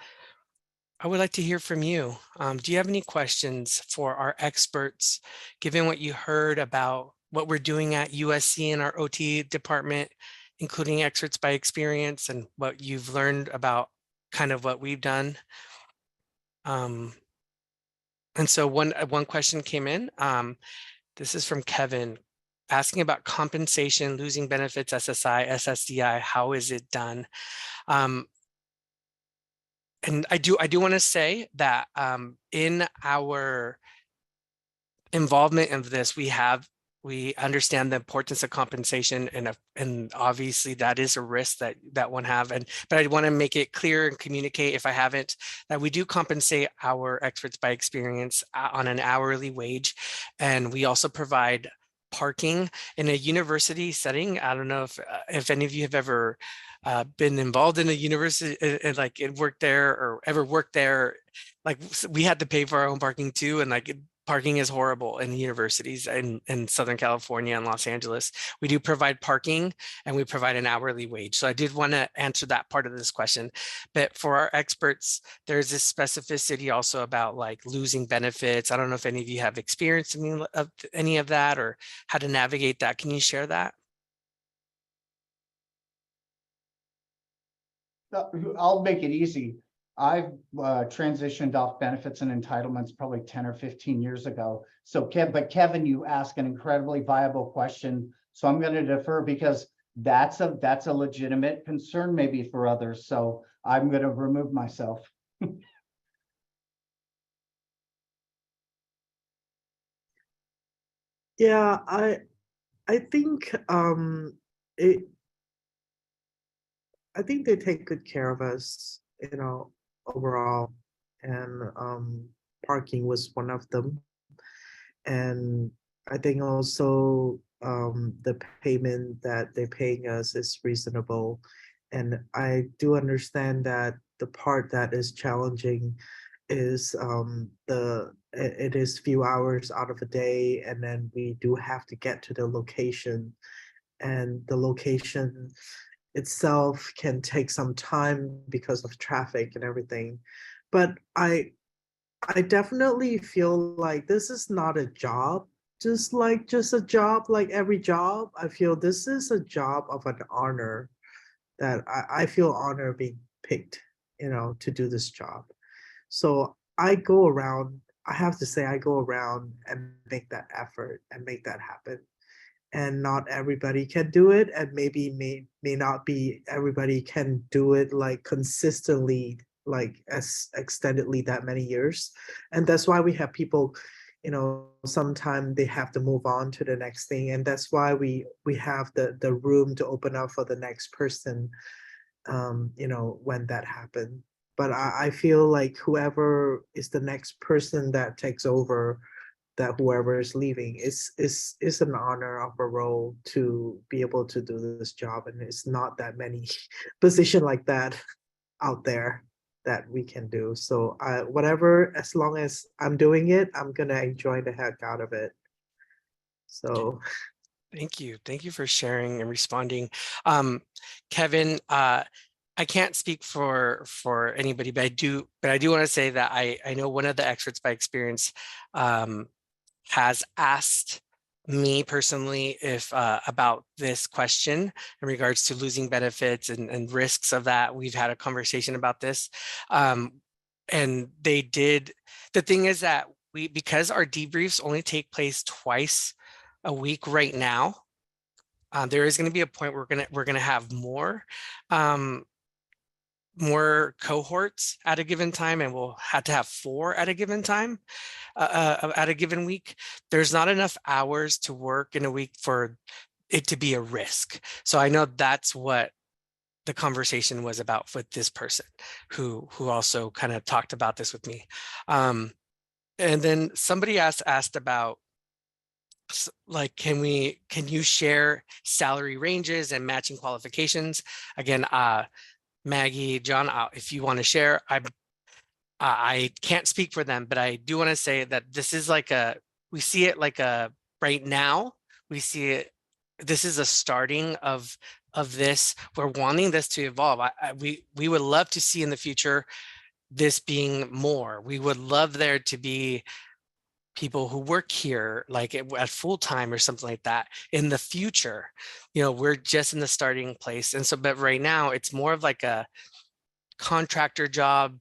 I would like to hear from you. Do you have any questions for our experts, given what you heard about what we're doing at USC in our OT department, including experts by experience and what you've learned about kind of what we've done? And so one question came in. This is from Kevin, asking about compensation, losing benefits, SSI, SSDI. How is it done? And I do want to say that in our involvement of this, we understand the importance of compensation, and obviously that is a risk that one have. But I want to make it clear and communicate, if I haven't, that we do compensate our experts by experience on an hourly wage, and we also provide parking in a university setting. I don't know if any of you have ever been involved in a university and like worked there or ever worked there. Like we had to pay for our own parking too, and like parking is horrible in universities in Southern California and Los Angeles. We do provide parking and we provide an hourly wage. So I did want to answer that part of this question. But for our experts, there's this specificity also about like losing benefits. I don't know if any of you have experienced any of that or how to navigate that. Can you share that? I'll make it easy. I've transitioned off benefits and entitlements probably 10 or 15 years ago. So Kevin, you ask an incredibly viable question. So I'm going to defer because that's a legitimate concern maybe for others. So I'm going to remove myself. Yeah, I think I think they take good care of us, overall, and parking was one of them. And I think also the payment that they're paying us is reasonable. And I do understand that the part that is challenging is it is few hours out of a day, and then we do have to get to the location, and the location itself can take some time because of traffic and everything. But I definitely feel like this is not a job, just a job like every job. I feel this is a job of an honor, that I feel honored being picked, to do this job. So I go around, I have to say, I go around and make that effort and make that happen. And not everybody can do it, and maybe may not be everybody can do it like consistently, like as extendedly that many years. And that's why we have people, sometimes they have to move on to the next thing, and that's why we have the room to open up for the next person, when that happens. But I feel like whoever is the next person that takes over, that whoever is leaving is an honor of a role to be able to do this job. And it's not that many position like that out there that we can do. So whatever, as long as I'm doing it, I'm gonna enjoy the heck out of it. So Thank you. Thank you for sharing and responding. Kevin, I can't speak for anybody, but I do want to say that I know one of the experts by experience has asked me personally if about this question in regards to losing benefits and risks of that. We've had a conversation about this. And they did. The thing is that because our debriefs only take place twice a week right now, there is going to be a point where we're gonna have more cohorts at a given time, and we'll have to have 4 at a given time, at a given week. There's not enough hours to work in a week for it to be a risk. So I know that's what the conversation was about with this person who also kind of talked about this with me. And then somebody asked about, like, can you share salary ranges and matching qualifications? Again, Maggie, John, if you want to share, I can't speak for them, but I do want to say that this is we see it right now, we see it, this is a starting of this. We're wanting this to evolve. We would love to see in the future this being more. We would love there to be people who work here like at full time or something like that in the future. We're just in the starting place. And so, but right now it's more of like a contractor job,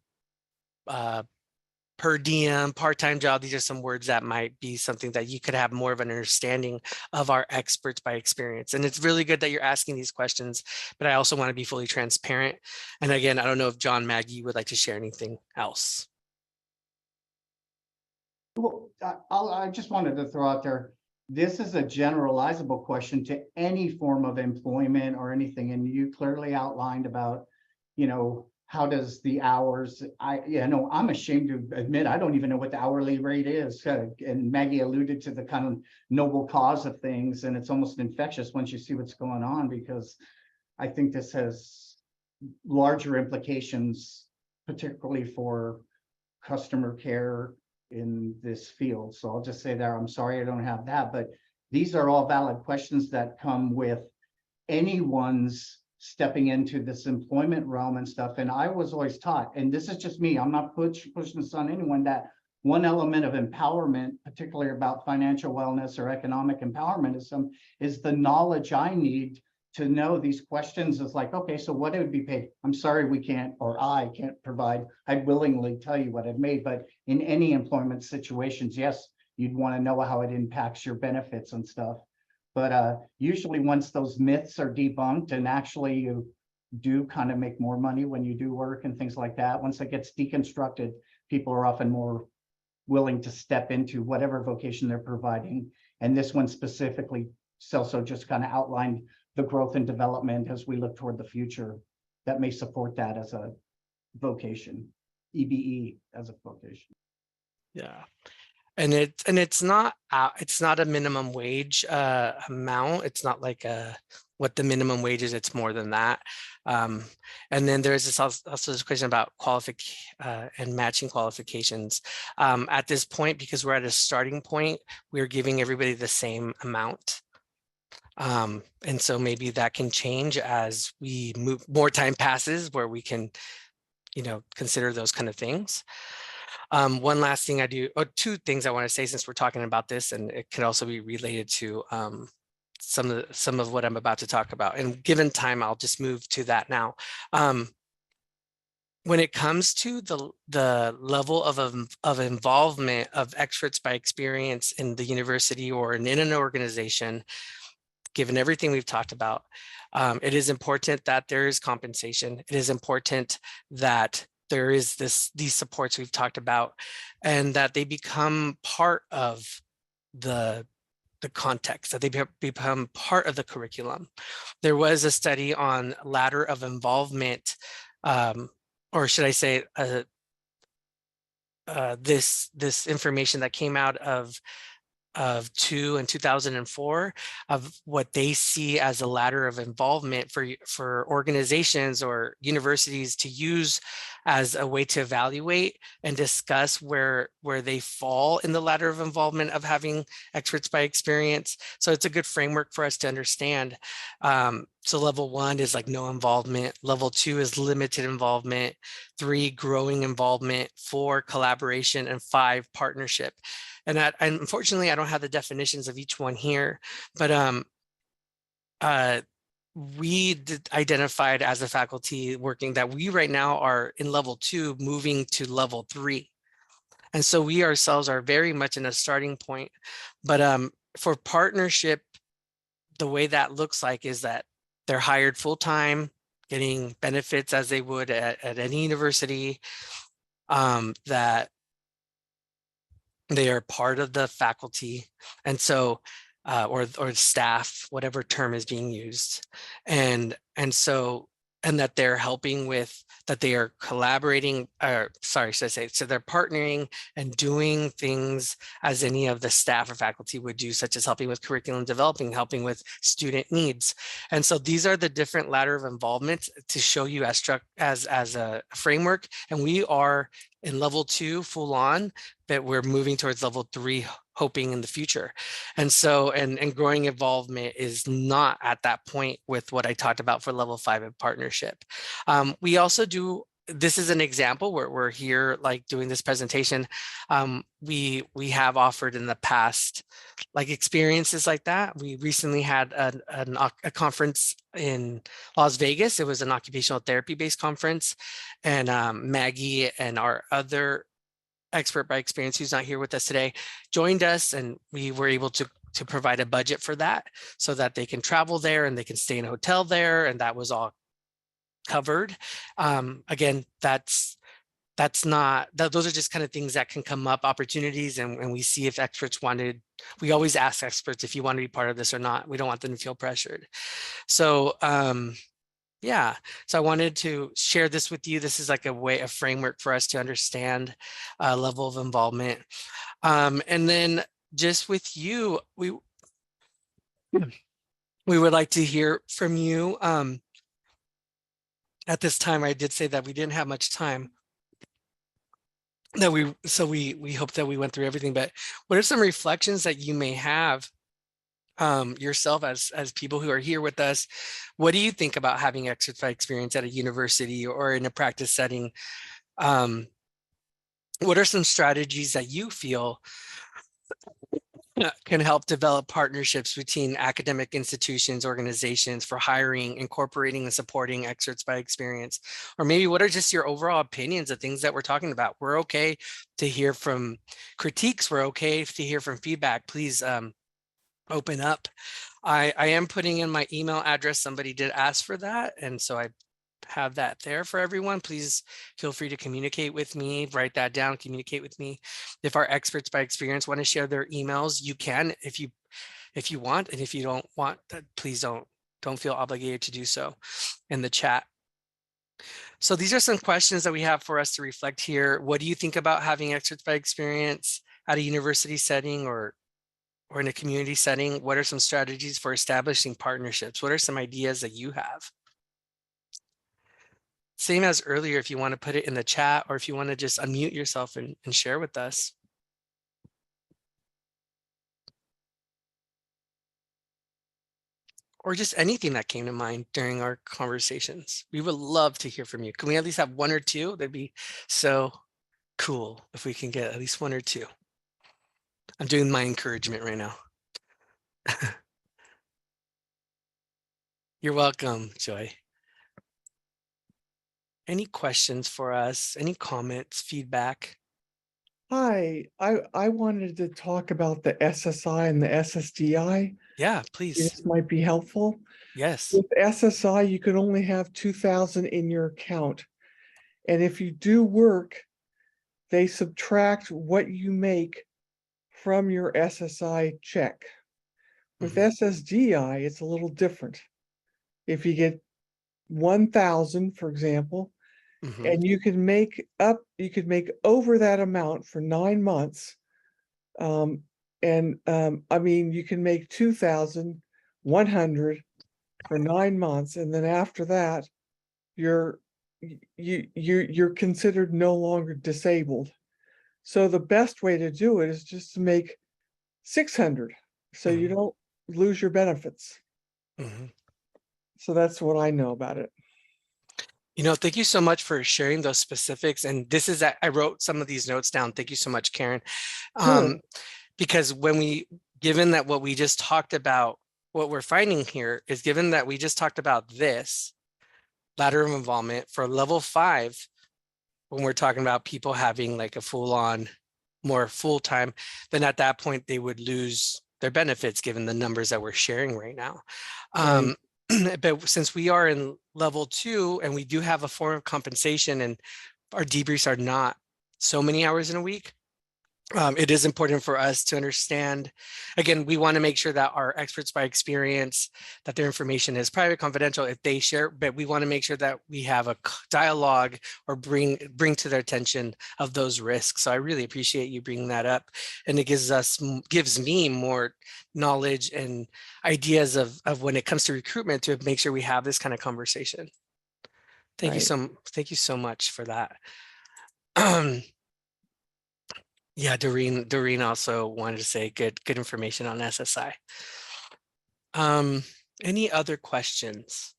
per diem, part-time job. These are some words that might be something that you could have more of an understanding of our experts by experience. And it's really good that you're asking these questions, but I also want to be fully transparent. And again, I don't know if John, Maggie would like to share anything else. Well, I just wanted to throw out there, this is a generalizable question to any form of employment or anything. And you clearly outlined about, how does the hours, I'm ashamed to admit, I don't even know what the hourly rate is. And Maggie alluded to the kind of noble cause of things, and it's almost infectious once you see what's going on, because I think this has larger implications, particularly for customer care in this field. So I'll just say there, I'm sorry I don't have that, but these are all valid questions that come with anyone's stepping into this employment realm and stuff. And I was always taught, and this is just me, I'm not pushing this on anyone, that one element of empowerment, particularly about financial wellness or economic empowerment, is the knowledge I need to know these questions. Is like, okay, so what it would be paid? I'm sorry, we can't, or I can't provide. I'd willingly tell you what I've made, but in any employment situations, yes, you'd want to know how it impacts your benefits and stuff. But usually once those myths are debunked and actually you do kind of make more money when you do work and things like that, once it gets deconstructed, people are often more willing to step into whatever vocation they're providing. And this one specifically, Celso just kind of outlined the growth and development as we look toward the future that may support that as a vocation, EBE as a vocation. Yeah. And it's not a minimum wage amount. It's not like what the minimum wage is. It's more than that. And then there's also this question about and matching qualifications. At this point, because we're at a starting point, we're giving everybody the same amount. And so maybe that can change as we move, more time passes where we can, consider those kind of things. One last thing two things I want to say since we're talking about this, and it can also be related to some of what I'm about to talk about. And given time, I'll just move to that now. When it comes to the level of involvement of experts by experience in the university or in an organization, given everything we've talked about, it is important that there is compensation. It is important that there is these supports we've talked about, and that they become part of the context, that they become part of the curriculum. There was a study on ladder of involvement, or should I say, this information that came out of 2004 of what they see as a ladder of involvement for organizations or universities to use as a way to evaluate and discuss where they fall in the ladder of involvement of having experts by experience. So it's a good framework for us to understand. So level 1 is like no involvement. Level 2 is limited involvement. 3, growing involvement. 4, collaboration. And 5, partnership. And unfortunately, I don't have the definitions of each one here, but we identified as a faculty working that we right now are in level 2, moving to level 3. And so we ourselves are very much in a starting point. But for partnership, the way that looks like is that they're hired full-time, getting benefits as they would at any university, that they are part of the faculty, and so or staff, whatever term is being used, and that they're helping with, that they are collaborating, or sorry, should I say, so they're partnering and doing things as any of the staff or faculty would do, such as helping with curriculum developing, helping with student needs. And so these are the different ladder of involvement to show you as a framework. And we are in level 2 full on, but we're moving towards level 3, hoping in the future. And so, and growing involvement is not at that point with what I talked about for level 5 of partnership. We also do, this is an example where we're here like doing this presentation. We have offered in the past like experiences like that. We recently had a conference in Las Vegas. It was an occupational therapy based conference, and Maggie and our other expert by experience, who's not here with us today, joined us, and we were able to provide a budget for that so that they can travel there and they can stay in a hotel there, and that was all covered. Again, those are just kind of things that can come up, opportunities, and we see if experts wanted. We always ask experts if you want to be part of this or not. We don't want them to feel pressured. So yeah, so I wanted to share this with you. This is like a framework for us to understand level of involvement. And then just with you, we would like to hear from you. At this time, I did say that we didn't have much time. So we hope that we went through everything, but what are some reflections that you may have yourself as people who are here with us? What do you think about having experts by experience at a university or in a practice setting? What are some strategies that you feel can help develop partnerships between academic institutions, organizations for hiring, incorporating, and supporting experts by experience? Or maybe what are just your overall opinions of things that we're talking about? We're okay to hear from critiques. We're okay to hear from feedback. Please open up. I am putting in my email address. Somebody did ask for that, and so I have that there for everyone. Please feel free to communicate with me, write that down, communicate with me. If our experts by experience want to share their emails, you can if you want, and if you don't want, please don't feel obligated to do so in the chat. So these are some questions that we have for us to reflect here. What do you think about having experts by experience? at a university setting or in a community setting? What are some strategies for establishing partnerships? What are some ideas that you have? Same as earlier, if you want to put it in the chat or if you want to just unmute yourself and share with us. Or just anything that came to mind during our conversations. We would love to hear from you. Can we at least have one or two? That'd be so cool if we can get at least one or two. I'm doing my encouragement right now. You're welcome, Joy. Any questions for us? Any comments, feedback? Hi, I wanted to talk about the SSI and the SSDI. Yeah, please. This might be helpful. Yes. With SSI, you can only have 2,000 in your account. And if you do work, they subtract what you make from your SSI check. With SSDI, it's a little different. If you get 1,000, for example, and you can make over that amount for 9 months. I mean, you can make 2,100 for 9 months, and then after that, you're considered no longer disabled. So the best way to do it is just to make 600, so you don't lose your benefits. So that's what I know about it. You know, thank you so much for sharing those specifics. And this is, I wrote some of these notes down. Thank you so much, Karen. Because given that what we just talked about, what we're finding here is given that we just talked about this ladder of involvement for level 5, when we're talking about people having like a full-on, more full-time, then at that point they would lose their benefits given the numbers that we're sharing right now. Right. But since we are in level 2 and we do have a form of compensation and our debriefs are not so many hours in a week, it is important for us to understand, again, we want to make sure that our experts by experience, that their information is private, confidential if they share, but we want to make sure that we have a dialogue or bring to their attention of those risks. So I really appreciate you bringing that up. And it gives me more knowledge and ideas of when it comes to recruitment to make sure we have this kind of conversation. Thank you so much for that. Yeah, Doreen also wanted to say good information on SSI. Any other questions?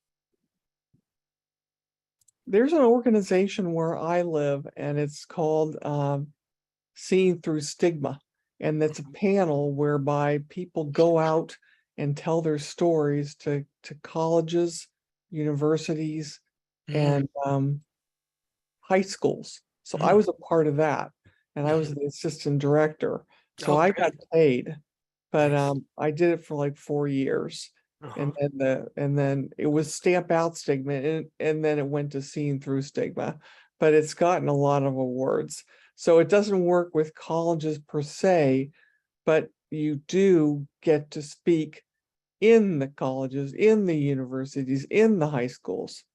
There's an organization where I live, and it's called Seeing Through Stigma. And that's a panel whereby people go out and tell their stories to colleges, universities, and high schools. So I was a part of that. And I was the assistant director. So I got paid, but I did it for like 4 years. And then it was Stamp Out Stigma, and then it went to Seeing Through Stigma. But it's gotten a lot of awards. So it doesn't work with colleges per se, but you do get to speak in the colleges, in the universities, in the high schools.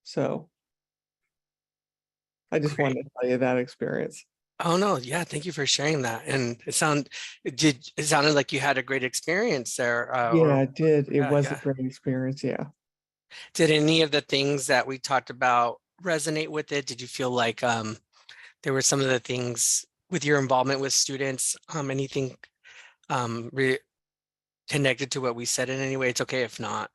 So I just wanted to tell you that experience. Oh no, yeah, thank you for sharing that. And it sounded like you had a great experience there. Yeah, it did. It was a great experience. Yeah. Did any of the things that we talked about resonate with it? Did you feel like there were some of the things with your involvement with students, anything connected to what we said in any way? It's okay if not.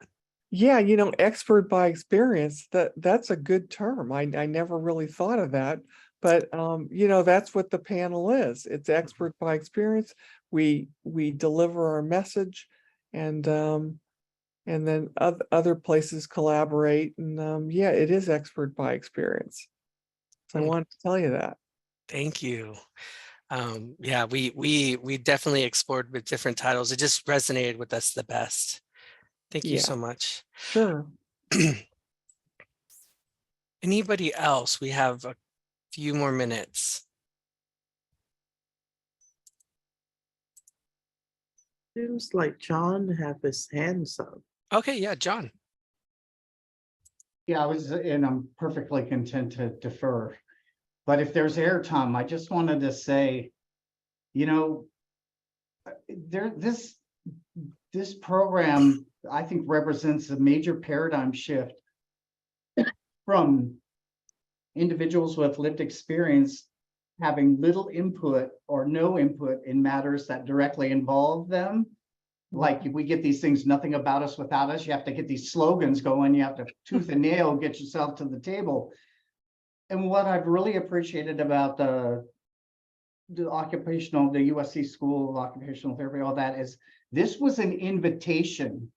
Yeah, expert by experience, that's a good term. I never really thought of that. But that's what the panel is. It's expert by experience. We deliver our message, and then other places collaborate. And yeah, it is expert by experience. So I wanted to tell you that. Thank you. Yeah, we definitely explored with different titles. It just resonated with us the best. Thank you so much. Sure. Anybody else? We have a few more minutes. Seems like John have his hands up. Okay, yeah, John. Yeah, I'm perfectly content to defer. But if there's airtime, I just wanted to say, you know, this program, I think, represents a major paradigm shift from individuals with lived experience having little input or no input in matters that directly involve them. Like we get these things, nothing about us without us. You have to get these slogans going. You have to tooth and nail, get yourself to the table. And what I've really appreciated about the occupational, the USC School of Occupational Therapy, all that, is this was an invitation.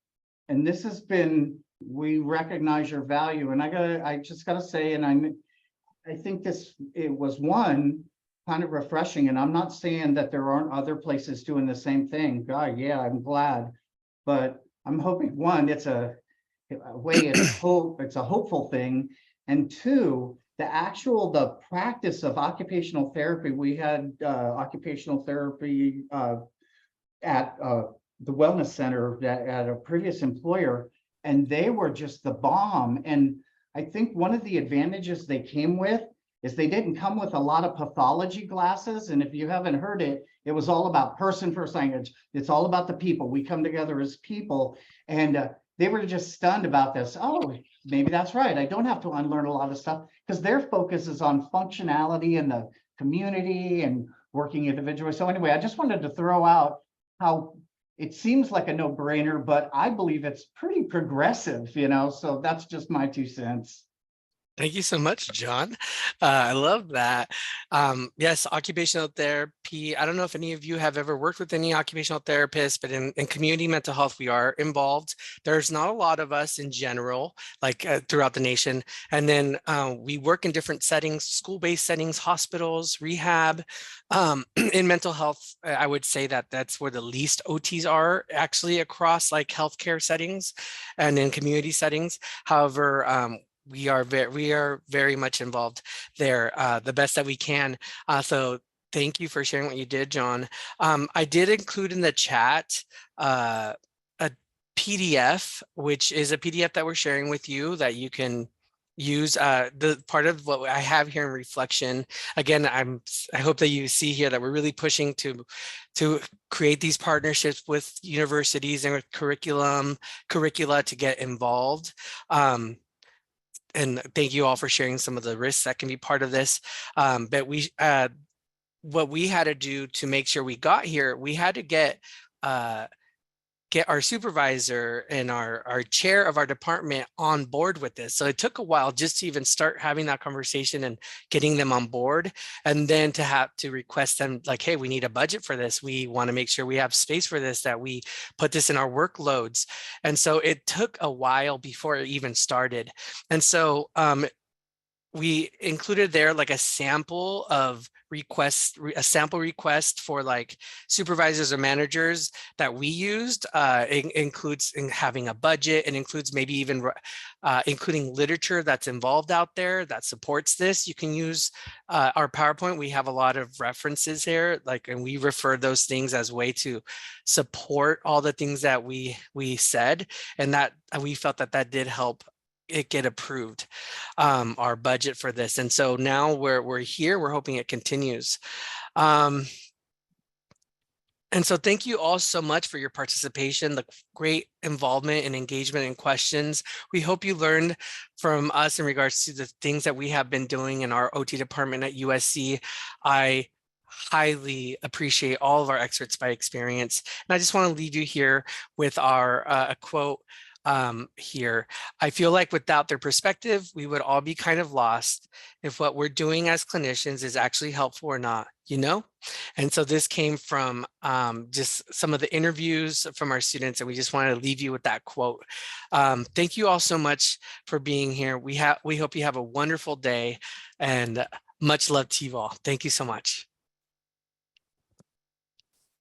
And this has been, we recognize your value. And I just gotta say, and I think it was one kind of refreshing. And I'm not saying that there aren't other places doing the same thing. God, yeah, I'm glad. But I'm hoping, one, it's a way, it's hope, it's a hopeful thing. And two, the practice of occupational therapy. We had occupational therapy at the wellness center at a previous employer, and they were just the bomb. And I think one of the advantages they came with is they didn't come with a lot of pathology glasses. And if you haven't heard it, it was all about person first language. It's all about the people. We come together as people. And they were just stunned about this. Oh, maybe that's right. I don't have to unlearn a lot of stuff, because their focus is on functionality in the community and working individually. So anyway, I just wanted to throw out how it seems like a no-brainer, but I believe it's pretty progressive, you know, so that's just my 2 cents. Thank you so much, John. I love that. Yes, occupational therapy. I don't know if any of you have ever worked with any occupational therapists, but in community mental health, we are involved. There's not a lot of us in general, like throughout the nation. And then we work in different settings, school-based settings, hospitals, rehab. In mental health, I would say that that's where the least OTs are actually across like healthcare settings and in community settings. However, we are very much involved there, the best that we can. So thank you for sharing what you did, John. I did include in the chat a PDF, which is a PDF that we're sharing with you that you can use. The part of what I have here in reflection, again, I hope that you see here that we're really pushing to create these partnerships with universities and with curricula to get involved. And thank you all for sharing some of the risks that can be part of this. But what we had to do to make sure we got here, we had to get our supervisor and our chair of our department on board with this. So it took a while just to even start having that conversation and getting them on board. And then to have to request them like, hey, we need a budget for this. We want to make sure we have space for this, that we put this in our workloads. And so it took a while before it even started. And so we included there like a sample request for like supervisors or managers that we used. It includes having a budget, and includes maybe even including literature that's involved out there that supports this. You can use our PowerPoint. We have a lot of references here, and we refer those things as a way to support all the things that we said, and that we felt that did help it get approved, our budget for this. And so now we're here, we're hoping it continues. And so thank you all so much for your participation, the great involvement and engagement and questions. We hope you learned from us in regards to the things that we have been doing in our OT department at USC. I highly appreciate all of our experts by experience. And I just want to leave you here with our a quote here. I feel like without their perspective, we would all be kind of lost if what we're doing as clinicians is actually helpful or not, you know? And so this came from just some of the interviews from our students, and we just wanted to leave you with that quote. Thank you all so much for being here. We hope you have a wonderful day, and much love to you all. Thank you so much.